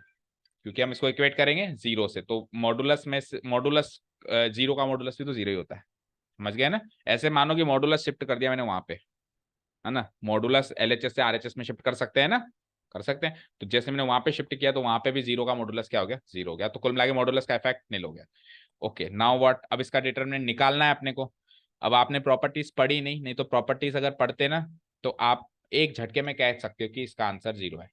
क्योंकि हम इसको इक्वेट करेंगे जीरो से, तो मॉडुलस में मॉडुलस जीरो का मॉडुलस भी तो जीरो ही होता है। समझ गया ना। ऐसे मानो कि मॉडुलस शिफ्ट कर दिया मैंने वहां पे, है ना, मॉडुलस एलएचएस से आरएचएस में शिफ्ट कर सकते हैं ना, कर सकते हैं। तो जैसे मैंने वहां पे शिफ्ट किया तो वहां पे भी जीरो का मॉडुलस क्या हो गया, जीरो हो गया। तो कुल मिला के मॉडुलस का इफेक्ट नील हो गया। ओके, नाउ व्हाट, अब इसका डिटरमिनेंट निकालना है अपने को। अब आपने प्रॉपर्टीज पढ़ी नहीं, नहीं तो प्रॉपर्टीज अगर पढ़ते ना तो आप एक झटके में कह सकते हो कि इसका आंसर जीरो है,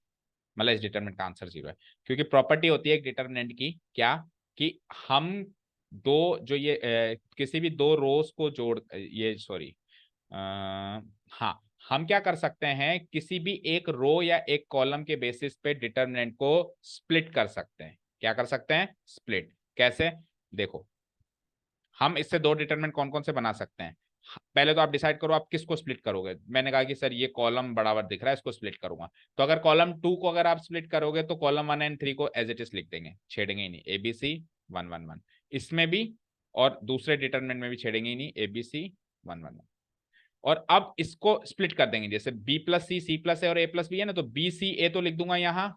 मतलब इस डिटरमिनेंट का आंसर जीरो है। क्योंकि प्रॉपर्टी होती है एक डिटरमिनेंट की क्या, कि हम दो जो ये किसी भी दो रोज को जोड़ ये सॉरी हाँ, हम क्या कर सकते हैं, किसी भी एक रो या एक कॉलम के बेसिस पे डिटरमिनेंट को स्प्लिट कर सकते हैं। क्या कर सकते हैं, स्प्लिट। कैसे, देखो, हम इससे दो डिटरमिनेंट कौन कौन से बना सकते हैं। पहले तो आप डिसाइड करो आप किसको स्प्लिट करोगे। मैंने कहा कि सर ये कॉलम बराबर दिख रहा है, इसको स्प्लिट करूंगा। तो अगर कॉलम 2 को अगर आप स्प्लिट करोगे तो कॉलम 1 एंड 3 को एज इट इज लिख देंगे, छेड़ेंगे ही नहीं, एबीसी 1 1 1। इसमें भी और दूसरे डिटरमिनेंट में भी छेड़ेंगे ही नहीं, एबीसी 1 1 1। और अब इसको स्प्लिट कर देंगे, जैसे बी प्लस सी प्लस ए और ए प्लस बी है ना, तो बी सी ए तो लिख दूंगा यहां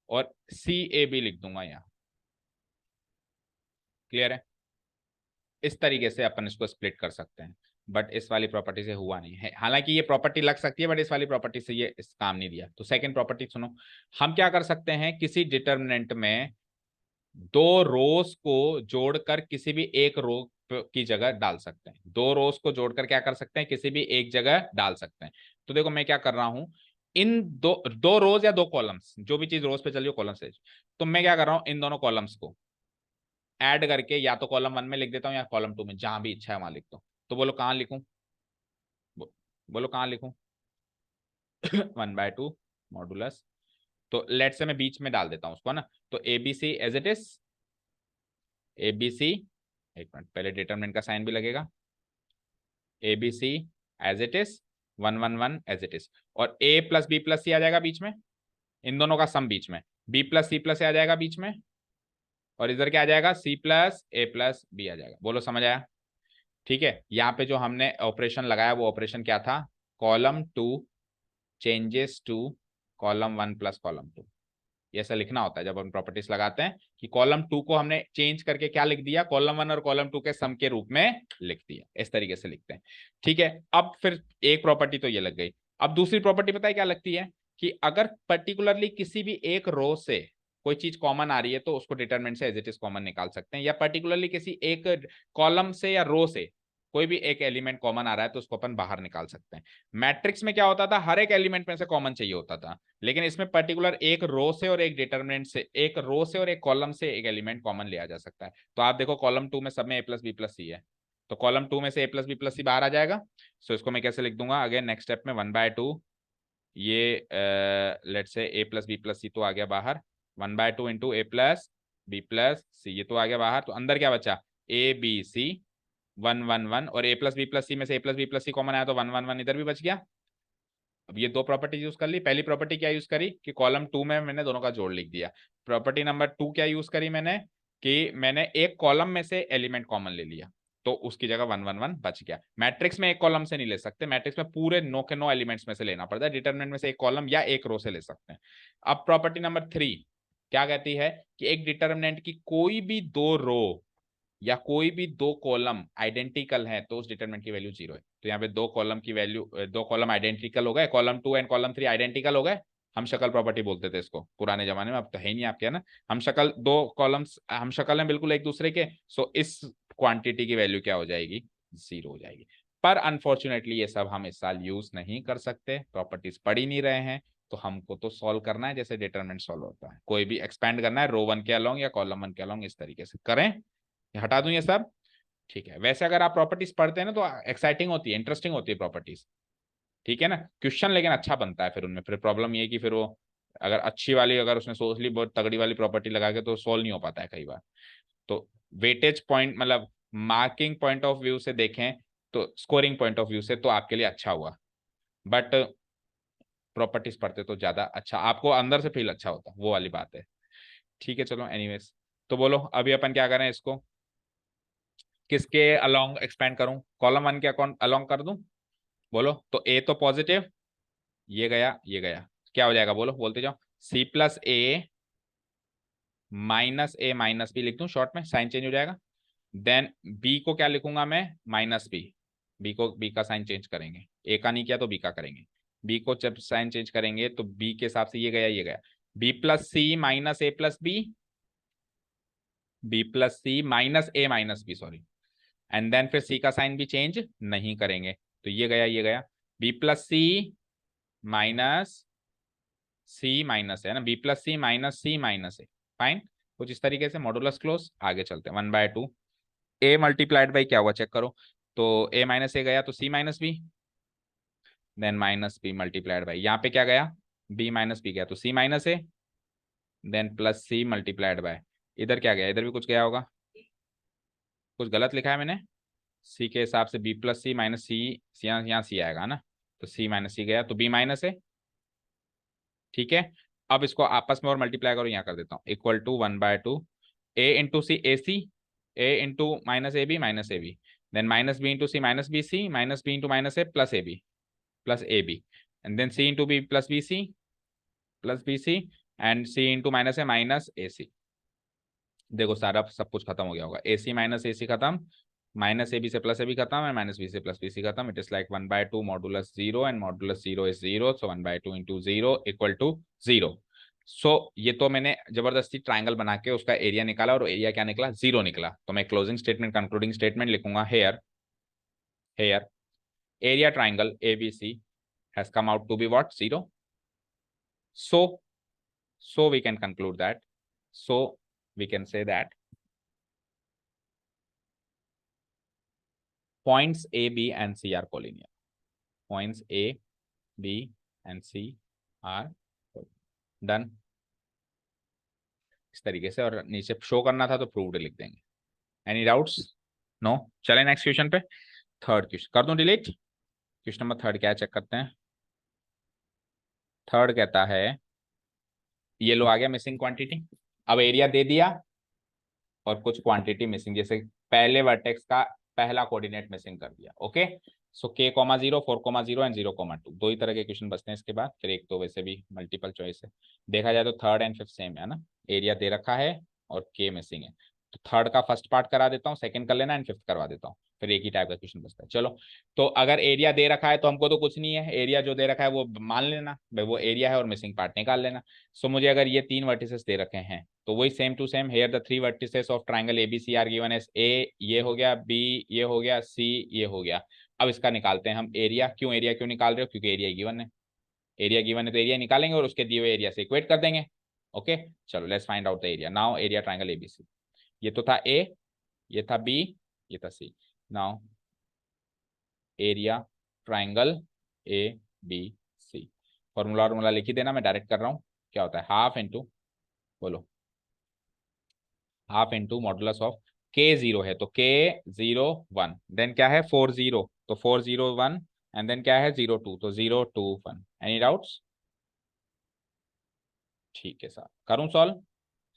और सी ए बी लिख दूंगा यहां। क्लियर है। इस तरीके से अपन इसको स्प्लिट कर सकते हैं। बट इस वाली प्रॉपर्टी से हुआ नहीं है, हालांकि ये प्रॉपर्टी लग सकती है बट इस वाली प्रॉपर्टी से ये इस काम नहीं दिया। तो सेकंड प्रॉपर्टी सुनो, हम क्या कर सकते हैं, किसी डिटर्मिनेंट में दो रोज को जोड़कर किसी भी एक रो की जगह डाल सकते हैं। दो रोज को जोड़कर क्या कर सकते हैं, किसी भी एक जगह डाल सकते हैं। तो देखो मैं क्या कर रहा हूं, इन दो दो रोज या दो कॉलम्स, जो भी चीज रोज पे चल रही हो कॉलम से, तो मैं क्या कर रहा हूं, इन दोनों कॉलम्स को ऐड करके या तो कॉलम 1 में लिख देता हूँ या कॉलम 2 में, जहां भी इच्छा है वहां लिख दो। तो बोलो कहां लिखूं, बोलो कहां लिखूं 1/2 मॉडुलस। तो लेट से मैं बीच में डाल देता हूं उसको ना, तो ABC as it is, ABC, एक मिनट पहले डिटरमिनेंट का साइन भी लगेगा, ABC as it is 1 1 1 as it is. और A plus B plus C आ जाएगा बीच में, इन दोनों का सम बीच में, B plus C plus A आ जाएगा बीच में, और इधर क्या आ जाएगा, C plus A plus B आ जाएगा। बोलो समझ आया। ठीक है, यहाँ पे जो हमने ऑपरेशन लगाया वो ऑपरेशन क्या था, column 2 changes to column 1 plus column 2। ऐसा लिखना होता है जब हम प्रॉपर्टीज लगाते हैं कि कॉलम 2 को हमने चेंज करके क्या लिख दिया, कॉलम 1 और कॉलम 2 के सम के रूप में लिख दिया। इस तरीके से लिखते हैं। ठीक है, अब फिर एक प्रॉपर्टी तो ये लग गई। अब दूसरी प्रॉपर्टी पता है क्या लगती है, कि अगर पर्टिकुलरली किसी भी एक रो से कोई चीज कॉमन आ रही है तो उसको डिटरमिनेंट से एज इट इज कॉमन निकाल सकते हैं, या पर्टिकुलरली किसी एक कॉलम से या रो से कोई भी एक एलिमेंट कॉमन आ रहा है तो उसको अपन बाहर निकाल सकते हैं। मैट्रिक्स में क्या होता था, हर एक एलिमेंट में से कॉमन चाहिए होता था, लेकिन इसमें पर्टिकुलर एक रो से और एक डिटरमिनेंट से, एक रो से और एक कॉलम से एक एलिमेंट कॉमन लिया जा सकता है। तो आप देखो कॉलम 2 में सब में ए प्लस बी प्लस सी है, तो कॉलम 2 में से ए प्लस बी प्लस सी बाहर आ जाएगा। सो इसको मैं कैसे लिख दूंगा, अगेन नेक्स्ट स्टेप में 1/2, ये लेट से ए प्लस बी प्लस सी तो आ गया बाहर, 1/2 इंटू ए प्लस बी प्लस सी, ये तो आ गया बाहर। तो अंदर क्या बचा, ए बी सी 1 1 1, और ए प्लस बी प्लस सी में से ए प्लस बी प्लस सी कॉमन आया तो 1 1 1 इधर भी बच गया। अब ये दो प्रॉपर्टी यूज कर ली। पहली प्रॉपर्टी क्या यूज करी, कि कॉलम 2 में मैंने दोनों का जोड़ लिख दिया। प्रॉपर्टी नंबर 2 क्या यूज करी मैंने, कि मैंने एक कॉलम में से एलिमेंट कॉमन ले लिया, तो उसकी जगह 1 1 1 बच गया। मैट्रिक्स में एक कॉलम से नहीं ले सकते, मैट्रिक्स में पूरे नो के नो एलिमेंट्स में से लेना पड़ता है, डिटरमिनेंट में से एक कॉलम या एक रो से ले सकते हैं। अब प्रॉपर्टी नंबर 3 क्या कहती है, कि एक डिटरमिनेंट की कोई भी दो रो या कोई भी दो कॉलम आइडेंटिकल है तो उस डिटरमिनेंट की वैल्यू 0 है। तो यहाँ पे दो कॉलम की वैल्यू, दो कॉलम आइडेंटिकल हो गए, कॉलम 2 एंड कॉलम 3 आइडेंटिकल हो गए, हम शक्ल प्रॉपर्टी बोलते थे इसको पुराने जमाने में, अब तो है ही नहीं आपके, है ना। हम शक्ल, दो कॉलम्स हम शक्ल हैं बिल्कुल एक दूसरे के, सो इस क्वांटिटी की वैल्यू क्या हो जाएगी, 0 हो जाएगी। पर अनफॉर्चुनेटली ये सब हम इस साल यूज नहीं कर सकते, प्रॉपर्टीज पढ़ ही नहीं रहे हैं, तो हमको तो सॉल्व करना है जैसे डिटरमिनेंट सॉल्व होता है, कोई भी एक्सपेंड करना है रो 1 के अलोंग या कॉलम 1 के अलोंग, इस तरीके से करें, हटा दूं ये सब। ठीक है, वैसे अगर आप प्रॉपर्टीज पढ़ते हैं ना तो एक्साइटिंग होती है, इंटरेस्टिंग होती है प्रॉपर्टीज, ठीक है ना, क्वेश्चन लेकिन अच्छा बनता है फिर उनमें। फिर प्रॉब्लम ये है कि फिर वो अगर अच्छी वाली, अगर उसने सोच ली बहुत तगड़ी वाली प्रॉपर्टी लगा के, तो सॉल्व नहीं हो पाता है कई बार। तो वेटेज पॉइंट मतलब मार्किंग पॉइंट ऑफ व्यू से देखें, तो स्कोरिंग पॉइंट ऑफ व्यू से तो आपके लिए अच्छा हुआ, बट प्रॉपर्टीज पढ़ते तो ज्यादा अच्छा, आपको अंदर से फील अच्छा होता, वो वाली बात है। ठीक है चलो, एनीवेज, तो बोलो अभी अपन क्या करें इसको, किसके अलोंग एक्सपेंड करूं, कॉलम 1 के अकाउंट अलोंग कर दूं, बोलो। तो ए तो पॉजिटिव, ये गया ये गया, क्या हो जाएगा बोलो, बोलते जाओ। सी प्लस ए माइनस बी लिख दूं शॉर्ट में, साइन चेंज हो जाएगा। देन बी को क्या लिखूंगा मैं, माइनस बी, बी को, बी का साइन चेंज करेंगे, ए का नहीं किया तो बी का करेंगे, बी को जब साइन चेंज करेंगे तो बी के हिसाब से ये गया ये गया, B plus C minus A plus B, B plus C minus B sorry, and then फिर सी का साइन भी चेंज नहीं करेंगे, तो ये गया ये गया, बी प्लस सी माइनस सी माइनस है ना, बी प्लस सी माइनस ए, फाइन। कुछ इस तरीके से मॉडुलस क्लोज, आगे चलते हैं 1/2, ए मल्टीप्लाइड बाई क्या हुआ चेक करो, तो ए माइनस ए गया तो C minus B, then minus B multiplied by, यहाँ पे क्या गया, बी माइनस बी गया तो C minus A, then plus C multiplied by, इधर क्या गया, इधर भी कुछ गया होगा, कुछ गलत लिखा है मैंने, सी के हिसाब से बी प्लस सी माइनस सी, यहाँ सी आएगा ना, तो सी माइनस सी गया तो बी माइनस ए, ठीक है। अब इसको आपस में और मल्टीप्लाई करो, यहाँ कर देता हूँ, equal to 1/2 A into C A C, A into minus A B, then minus B into C minus B into minus A plus A B, and then C into B plus B C, and C into minus A minus A C. देखो सारा सब कुछ खत्म हो गया होगा, ए सी minus A C खत्म, minus A B से प्लस ए बी खत्म, एंड माइनस बी से प्लस बी सी खत्म, it is like 1/2 modulus 0 and modulus 0 is 0, so 1/2 into 0 equal to 0। So ये तो मैंने जबरदस्ती ट्राइंगल बना के उसका एरिया निकाला, और एरिया क्या निकला, 0 निकला, तो मैं क्लोजिंग स्टेटमेंट कंक्लूडिंग स्टेटमेंट लिखूंगा, here here area triangle ABC has come out to be what, 0, so we can conclude that, so we can say that points A, B and C are collinear, points A, B and C are done, इस तरीके से, और नीचे show करना था तो proved लिख देंगे। एनी डाउट्स, नो, चलें नेक्स्ट क्वेश्चन पे, थर्ड क्वेश्चन कर दूं डिलीट, क्वेश्चन नंबर थर्ड क्या है चेक करते हैं। थर्ड कहता है, ये लो आ गया मिसिंग क्वांटिटी, अब एरिया दे दिया और कुछ क्वांटिटी मिसिंग, जैसे पहले वर्टेक्स का पहला कोऑर्डिनेट मिसिंग कर दिया, ओके। सो k,0 4,0 एंड 0,2, दो ही तरह के क्वेश्चन बचते हैं इसके बाद, फिर एक तो वैसे भी मल्टीपल चॉइस है। देखा जाए तो थर्ड एंड फिफ्थ सेम है ना, एरिया दे रखा है और के मिसिंग है, तो थर्ड का फर्स्ट पार्ट करा देता हूँ, सेकंड कर लेना, एंड फिफ्थ करवा देता हूँ, फिर एक ही टाइप का क्वेश्चन बचता है। चलो, तो अगर एरिया दे रखा है तो हमको तो कुछ नहीं है, एरिया जो दे रखा है वो मान लेना भाई वो एरिया है, और मिसिंग पार्ट निकाल लेना। सो मुझे अगर ये 3 वर्टिसेस दे रखे हैं, तो वही same to same, here the 3 vertices of triangle ABC are given as A, ये हो गया, बी ये हो गया, सी ये हो गया। अब इसका निकालते हैं हम एरिया, क्यों एरिया क्यों निकाल रहे हो, क्योंकि एरिया गिवन है, एरिया गिवन है तो एरिया निकालेंगे और उसके दिए हुए एरिया से इक्वेट कर देंगे, ओके। चलो let's find out the area now, area triangle ABC, ये तो था ए, ये था बी, ये था C, now area triangle ABC, formula लिख ही देना, मैं डायरेक्ट कर रहा हूँ, क्या होता है, हाफ इंटू, बोलो, half into modulus of k0 है तो k01, देन क्या है 40, तो 401, एंड देन क्या है 02, तो 021। एनी डाउट्स, ठीक है सर, करूं solve,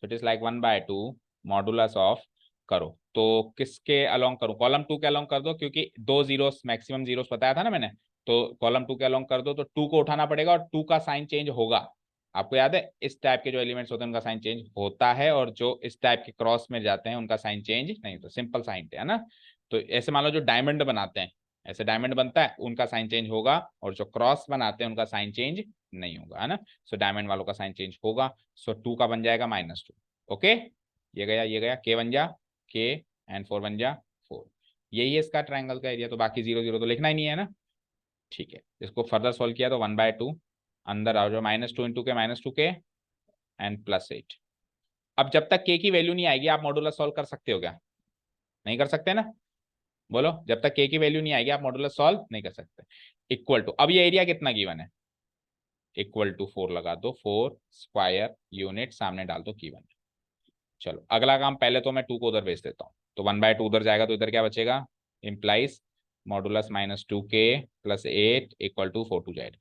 it is like 1/2 modulus of, करो तो किसके अलोंग करूं, कॉलम 2 के अलोंग कर दो, क्योंकि दो जीरोस मैक्सिमम जीरोस बताया था ना मैंने, तो कॉलम 2 के अलोंग कर दो, तो 2 को उठाना पड़ेगा और 2 का साइन चेंज होगा, आपको याद है इस टाइप के जो एलिमेंट्स होते हैं उनका साइन चेंज होता है, और जो इस टाइप के क्रॉस में जाते हैं उनका साइन चेंज नहीं होता। सिंपल साइन है ना। तो ऐसे मान लो जो डायमंड बनाते हैं, ऐसे डायमंड बनता है, उनका साइन चेंज होगा, और जो क्रॉस बनाते हैं उनका साइन चेंज नहीं होगा, है ना। सो डायमंड वालों का साइन चेंज होगा। सो 2 का बन जाएगा -2। ओके, ये गया के बन जा के, एंड 4 बन जा 4। यही है इसका ट्राइंगल का एरिया। तो बाकी 0 0 तो लिखना ही नहीं है ना। ठीक है, इसको फर्दर सॉल्व किया तो 1/2 अंदर आओ, जो -2 इंटू के -2 के एंड +8। अब जब तक के की वैल्यू नहीं आएगी आप मॉडुलस सॉल्व कर सकते हो क्या? नहीं कर सकते ना। बोलो, जब तक के की वैल्यू नहीं आएगी आप मॉडुलस सॉल्व नहीं कर सकते। इक्वल टू, अब ये एरिया कितना गिवन है, इक्वल टू 4 लगा दो, 4 स्क्वायर यूनिट सामने डाल दो गिवन है। चलो अगला काम, पहले तो मैं 2 को उधर भेज देता हूँ, तो 1/2 उधर जाएगा तो इधर क्या बचेगा, implies modulus -2k + 8 equal to 4 2 z।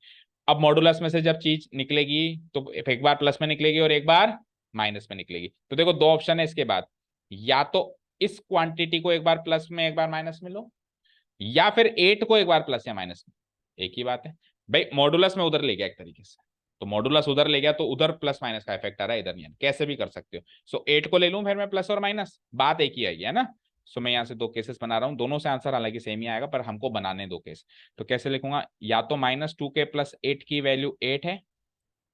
अब मॉडुलस में से जब चीज निकलेगी तो एक बार प्लस में निकलेगी और एक बार माइनस में निकलेगी। तो देखो दो ऑप्शन है इसके बाद, या तो इस क्वांटिटी को एक बार प्लस में एक बार माइनस में लो, या फिर 8 को एक बार प्लस या माइनस में। एक ही बात है भाई, मॉडुलस में उधर ले गया एक तरीके से, तो मॉडुलस उधर ले गया तो उधर प्लस माइनस का इफेक्ट आ रहा है, इधर नहीं, कैसे भी कर सकते हो। सो 8 को ले लूं फिर मैं प्लस और माइनस, बात एक ही आई है ना। सो मैं यहाँ से दो केसेस बना रहा हूँ, दोनों से आंसर हालांकि सेम ही आएगा, पर हमको बनाने दो केस। तो कैसे लिखूंगा, या तो -2k + 8 की वैल्यू 8 है,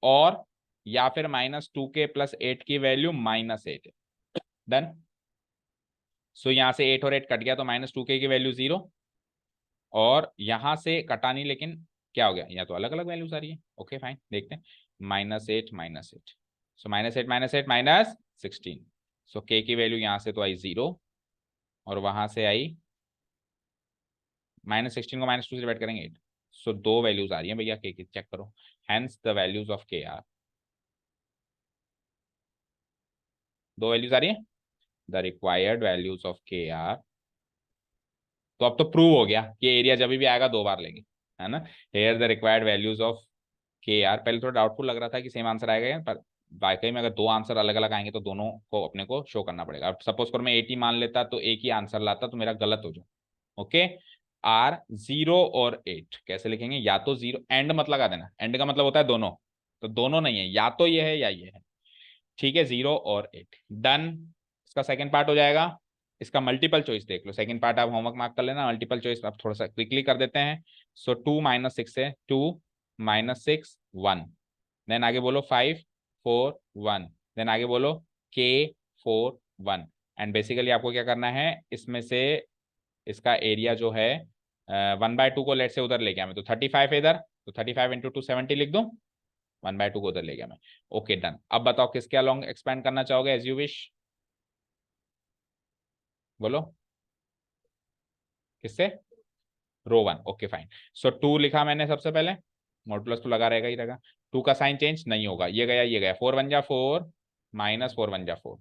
और या फिर -2k + 8 की वैल्यू -8 है। डन। सो यहाँ से 8 और 8 कट गया तो -2k की वैल्यू 0, और यहां से कटा नहीं, लेकिन क्या हो गया, या तो अलग अलग वैल्यूज आ रही है। ओके फाइन, देखते हैं। -8 -8, सो -8 -8 -16। सो के की वैल्यू यहां से तो आई 0, और वहां से आई -16 को -2 से डिवाइड करेंगे 8। सो दो वैल्यूज आ रही है भैया के की, चेक करो। Hence the values of K are, दो वैल्यूज आ रही है, the required values of K are. तो अब तो प्रूव हो गया कि एरिया जब भी आएगा दो बार लेंगे, है ना। Here the required values of K are. पहले थोड़ा डाउटफुल लग रहा था कि सेम आंसर आएगा यार, पर वाकई में अगर दो आंसर अलग अलग आएंगे तो दोनों को अपने को शो करना पड़ेगा। अब सपोज करो मैं 80 मान लेता तो एक ही आंसर लाता तो मेरा गलत हो जाए। ओके, आर 0 और 8 कैसे लिखेंगे, या तो 0 एंड मत लगा देना, एंड का मतलब होता है दोनों, तो दोनों नहीं है, या तो ये है या ये है। ठीक है, 0 और 8 डन। इसका सेकंड पार्ट हो जाएगा, इसका मल्टीपल चॉइस देख लो। सेकंड पार्ट आप होमवर्क मार्क कर लेना, मल्टीपल चॉइस आप थोड़ा सा क्विकली कर देते हैं। सो 2 -6 है, 2 -6 1, देन आगे बोलो 5 4 1, देन आगे बोलो के 4 1। एंड बेसिकली आपको क्या करना है, इसमें से इसका एरिया जो है 1/2 को लेट से उधर ले गया मैं, तो 35 इधर, तो 35 इंटू 270 लिख दूं, 1/2 को उधर ले गया मैं। Okay done. अब बताओ किसके अलॉन्ग एक्सपेंड करना चाहोगे, एज यू विश, बोलो किससे, रो 1। Okay fine. सो 2 लिखा मैंने सबसे पहले, मॉडुलस तो लगा रहेगा ही रहेगा, 2 का साइन चेंज नहीं होगा, ये गया 4 बन जा 4, -4 बन जा 4।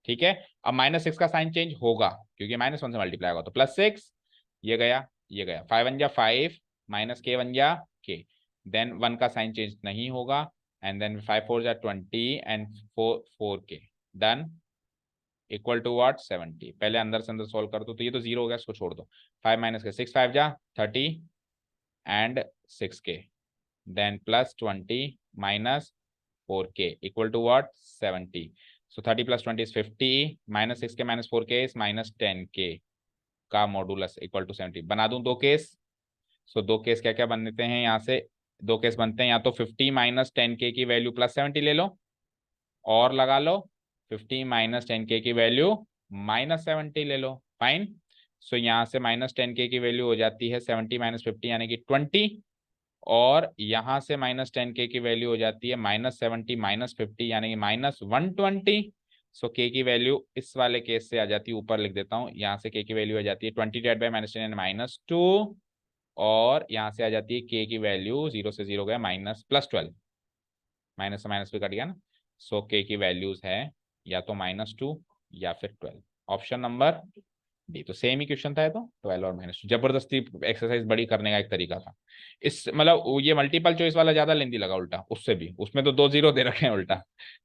ठीक है, अब -6 का साइन चेंज होगा क्योंकि -1 से मल्टीप्लाई होगा, तो +6, ये गया 5 बन जा 5, -k बन जा k, देन 1 का साइन चेंज नहीं होगा, एंड देन 5 4 जा 20 एंड 4k डन, इक्वल टू व्हाट 70। पहले अंदर से अंदर सोल्व कर दो, तो ये तो 0 हो गया, इसको छोड़ दो। 5 - के 6 5 जा 30 एंड 6k, then +20 -4k equal to what 70। So 30 + 20 is 50, -6k -4k is -10k का मॉडुलस इक्वल टू 70। बना दूं दो केस। सो दो केस क्या क्या बनते हैं यहाँ से, दो केस बनते हैं, या तो 50 - 10k की वैल्यू +70 ले लो, और लगा लो 50 - 10k की वैल्यू -70 ले लो। फाइन। सो यहाँ से -10k की वैल्यू हो जाती है 70 - 50 यानी कि 20, और यहाँ से -10k की वैल्यू हो जाती है -70 - 50 यानी कि -120। सो k की वैल्यू इस वाले केस से आ जाती है, ऊपर लिख देता हूँ, यहाँ से k की वैल्यू आ जाती है 20 डिवाइड बाई -10 -2, और यहाँ से आ जाती है k की वैल्यू 0 से 0 गया +12, माइनस से माइनस भी कट गया ना। सो के की वैल्यूज है या तो -2 या फिर 12, ऑप्शन नंबर डी। तो सेम ही क्वेश्चन था, ये तो 12 और -2 जबरदस्ती एक्सरसाइज बड़ी करने का एक तरीका था। इस मतलब ये मल्टीपल चॉइस वाला ज्यादा लेंदी लगा उल्टा, उससे भी, उसमें तो 2 0 दे रखे हैं उल्टा,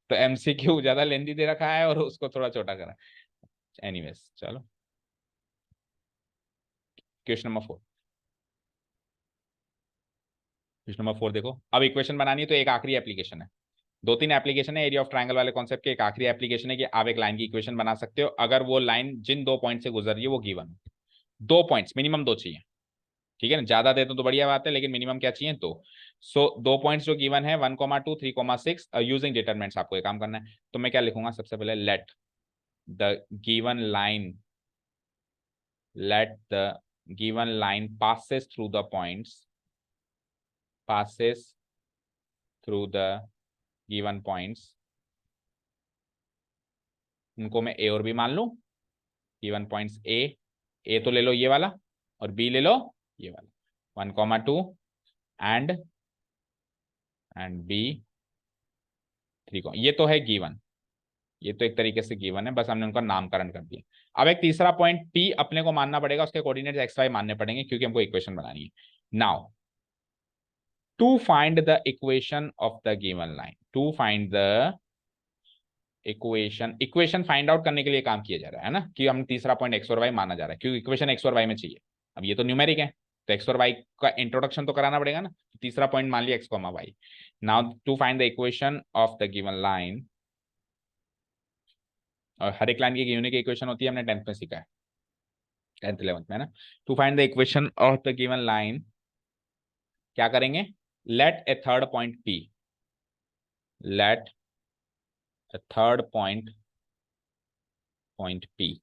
तो एमसीक्यू ज्यादा लेंदी दे रखा है और उसको थोड़ा छोटा करा। एनीवेज चलो, क्वेश्चन नंबर 4। क्वेश्चन नंबर 4 देखो, अब इक्वेशन बनानी है तो एक आखिरी एप्लीकेशन है। दो तीन एप्लीकेशन है एरिया ऑफ ट्रायंगल वाले कॉन्सेप्ट के। एक आखिरी एप्लीकेशन है कि आप एक लाइन की इक्वेशन बना सकते हो अगर वो लाइन जिन दो पॉइंट से गुजर रही है वो गिवन। दो पॉइंट्स मिनिमम दो चाहिए, ठीक है ना, ज्यादा दे तो बढ़िया बात है, लेकिन मिनिमम क्या चाहिए तो। सो दो पॉइंट्स जो गिवन है 1,2 3,6 यूजिंग डिटरमिनेंट्स आपको ये काम करना है। तो मैं क्या लिखूंगा सबसे पहले, the given line let the given line passes through the given points। उनको मैं ए और बी मान लूं। गिवन पॉइंट्स ए तो ले लो ये वाला, और बी ले लो ये वाला, 1,2 एंड बी 3, ये तो है गिवन, ये तो एक तरीके से गिवन है, बस हमने उनका नामकरण कर दिया। अब एक तीसरा पॉइंट पी अपने को मानना पड़ेगा, उसके कोऑर्डिनेट्स एक्स वाई मानने पड़ेंगे क्योंकि हमको इक्वेशन बनानी है। Now to find the equation of the given line, to find the equation find out करने के लिए काम किया जा रहा है ना, कि हम तीसरा पॉइंट एक्स और वाई माना जा रहा है क्योंकि इक्वेशन एक्स और वाई में चाहिए। अब ये तो न्यूमेरिक है तो एक्स और वाई का इंट्रोडक्शन तो कराना पड़ेगा ना, तो तीसरा पॉइंट मान लिया X comma Y. Now to find the equation of the given line, और हर एक लाइन की यूनिक इक्वेशन होती है, हमने 10th में सीखा है, 10th 11th में ना। To find the equation of the given line क्या करेंगे, let a third point P, let a third point P,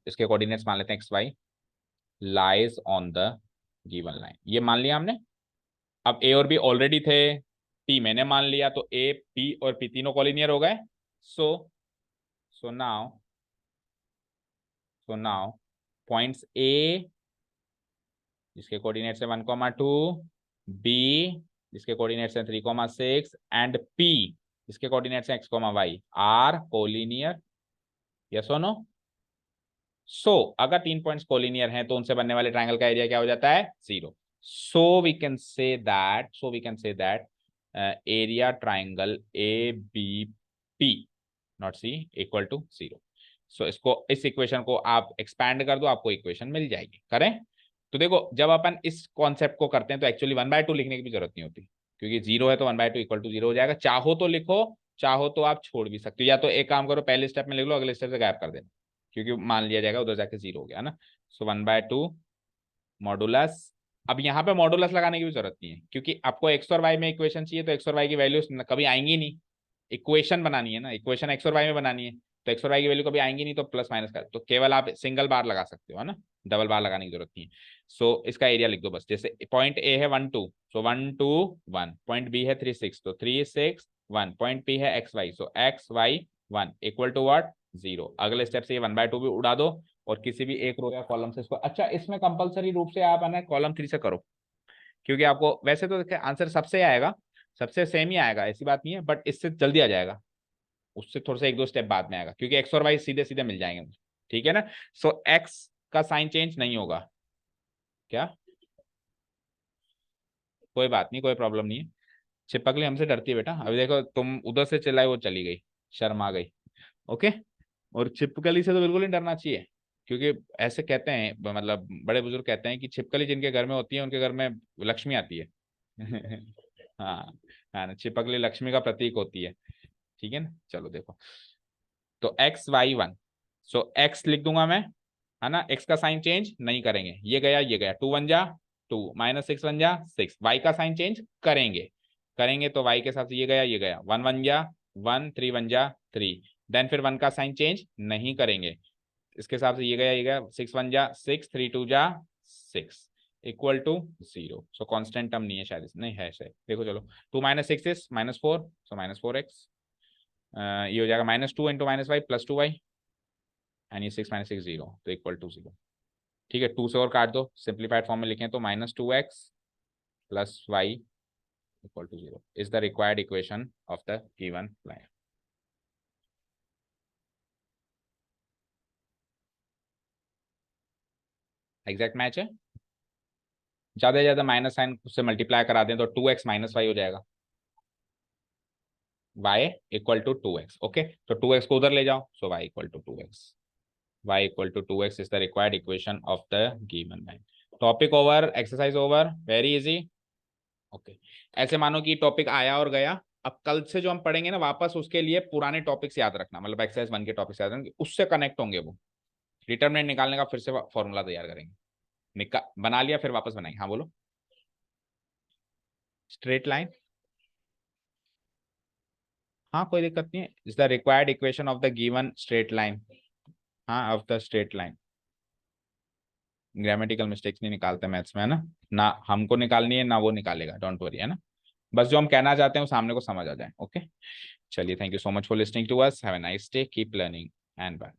इसके कोऑर्डिनेट्स मान लेते हैं X Y, lies on the given line, ये मान लिया हमने। अब ए और बी ऑलरेडी थे, पी मैंने मान लिया, तो ए पी और पी तीनों कॉलिनियर हो गए। सो सो नाउ पॉइंट्स ए जिसके कोऑर्डिनेट्स है 1,2, बी जिसके कोऑर्डिनेट्स है 3,6 एंड पी जिसके कोऑर्डिनेट्स है x Y are collinear, yes और नो। सो अगर तीन पॉइंट्स कोलिनियर हैं तो उनसे बनने वाले ट्रायंगल का एरिया क्या हो जाता है, 0। So we can say that area triangle A B P not C equal to 0। So इसको, इस इक्वेशन को आप एक्सपैंड कर दो, आपको इक्वेशन मिल जाएगी। करें तो देखो, जब अपन इस कॉन्सेप्ट को करते हैं तो एक्चुअली 1/2 लिखने की भी जरूरत नहीं होती, क्योंकि 0 है तो 1/2 इक्वल टू 0 हो जाएगा। चाहो तो लिखो, चाहो तो आप छोड़ भी सकते हो, या तो एक काम करो पहले स्टेप में लिख लो, अगले स्टेप से गायब कर देना, क्योंकि मान लिया जाएगा उधर जाके 0 हो गया ना। सो 1/2 मॉडुलस। अब यहाँ पे मॉडुलस लगाने की भी जरूरत नहीं है, क्योंकि आपको एक्स और वाई में इक्वेशन चाहिए, तो एक्स और वाई की वैल्यूज कभी आएंगी नहीं, इक्वेशन बनानी है ना, इक्वेशन एक्स और वाई में बनानी है, तो एक्स और वाई की वैल्यू कभी आएंगी नहीं, तो प्लस माइनस कर, तो केवल आप सिंगल बार लगा सकते हो, है ना, डबल बार लगाने की जरूरत नहीं है। सो इसका एरिया लिख दो बस, जैसे पॉइंट ए है 1,2, सो 1,2,1, पॉइंट बी है 3,6, तो 3,6,1, पॉइंट पी है x y, so x y 1 equal to what, 0। अगले स्टेप से ये 1/2 भी उड़ा दो और किसी भी एक रो या कॉलम से इसको, अच्छा इसमें कंपलसरी रूप से आप है ना कॉलम 3 से करो, क्योंकि आपको वैसे तो आंसर सबसे आएगा, सबसे सेम ही आएगा, ऐसी बात नहीं है, बट इससे जल्दी आ जाएगा, उससे थोड़ा सा एक दो स्टेप बाद में आएगा, क्योंकि एक्स और वाई सीधे सीधे मिल जाएंगे मुझे, ठीक है ना। सो एक्स का साइन चेंज नहीं होगा, क्या, कोई बात नहीं, कोई प्रॉब्लम नहीं है। छिपकली हमसे डरती है बेटा, अभी देखो तुम उधर से चिल्लाई वो चली गई, शर्म आ गई, ओके। और छिपकली से तो बिल्कुल नहीं डरना चाहिए, क्योंकि ऐसे कहते हैं, मतलब बड़े बुजुर्ग कहते हैं कि छिपकली जिनके घर में होती है उनके घर में लक्ष्मी आती है। हाँ, हाँ ना, छिपकली लक्ष्मी का प्रतीक होती है, ठीक है ना। चलो देखो, तो एक्स वाई 1, सो एक्स लिख दूंगा मैं, है ना, एक्स का साइन चेंज नहीं करेंगे, ये गया ये गया, 2 -6 1 6, वाई का साइन चेंज करेंगे, तो वाई के साथ ये गया ये गया, 1 3 3, देन फिर 1 का साइन चेंज नहीं करेंगे, इसके हिसाब से ये गया ये गया, 6 3 2 6 equal to 0। So constant term नहीं है शायद, नहीं है शायद, देखो चलो, 2 -6 is -4, सो -4x, ये हो जाएगा -2 इंटू -y +2y, एंड ये 6 -6 0, तो इक्वल टू 0, ठीक है। 2 से और काट दो, सिंप्लीफाइड फॉर्म में लिखें तो -2x + y equal to 0 is the required equation of the given line. Exact match है, ज्यादा से ज्यादा माइनस साइन से मल्टीप्लाई करा दें तो 2x -y हो जाएगा, y equal to 2x, okay. तो 2x को उधर ले जाओ, so y equal to 2x, y equal to 2x is the required equation of the given line. Topic over, exercise over, very easy, okay, ऐसे मानो कि टॉपिक आया और गया। अब कल से जो हम पढ़ेंगे ना वापस, उसके लिए पुराने टॉपिक्स याद रखना, मतलब एक्सरसाइज 1 के टॉपिक्स याद रखना, उससे कनेक्ट होंगे वो। डिटरमिनेंट निकालने का फिर से फॉर्मूला तैयार करेंगे। बना लिया, फिर वापस बनाएंगे। हाँ बोलो। स्ट्रेट लाइन, हाँ कोई दिक्कत नहीं है। Is the required equation of the given straight line. हाँ, of the straight line. Grammatical mistakes नहीं निकालते मैथ्स में, है ना। ना हमको निकालनी है ना वो निकालेगा, डोंट वरी, है ना। बस जो हम कहना चाहते हैं वो सामने को समझ आ जाए। ओके, चलिए, thank you so much for listening to us, have a nice day, keep learning and bye.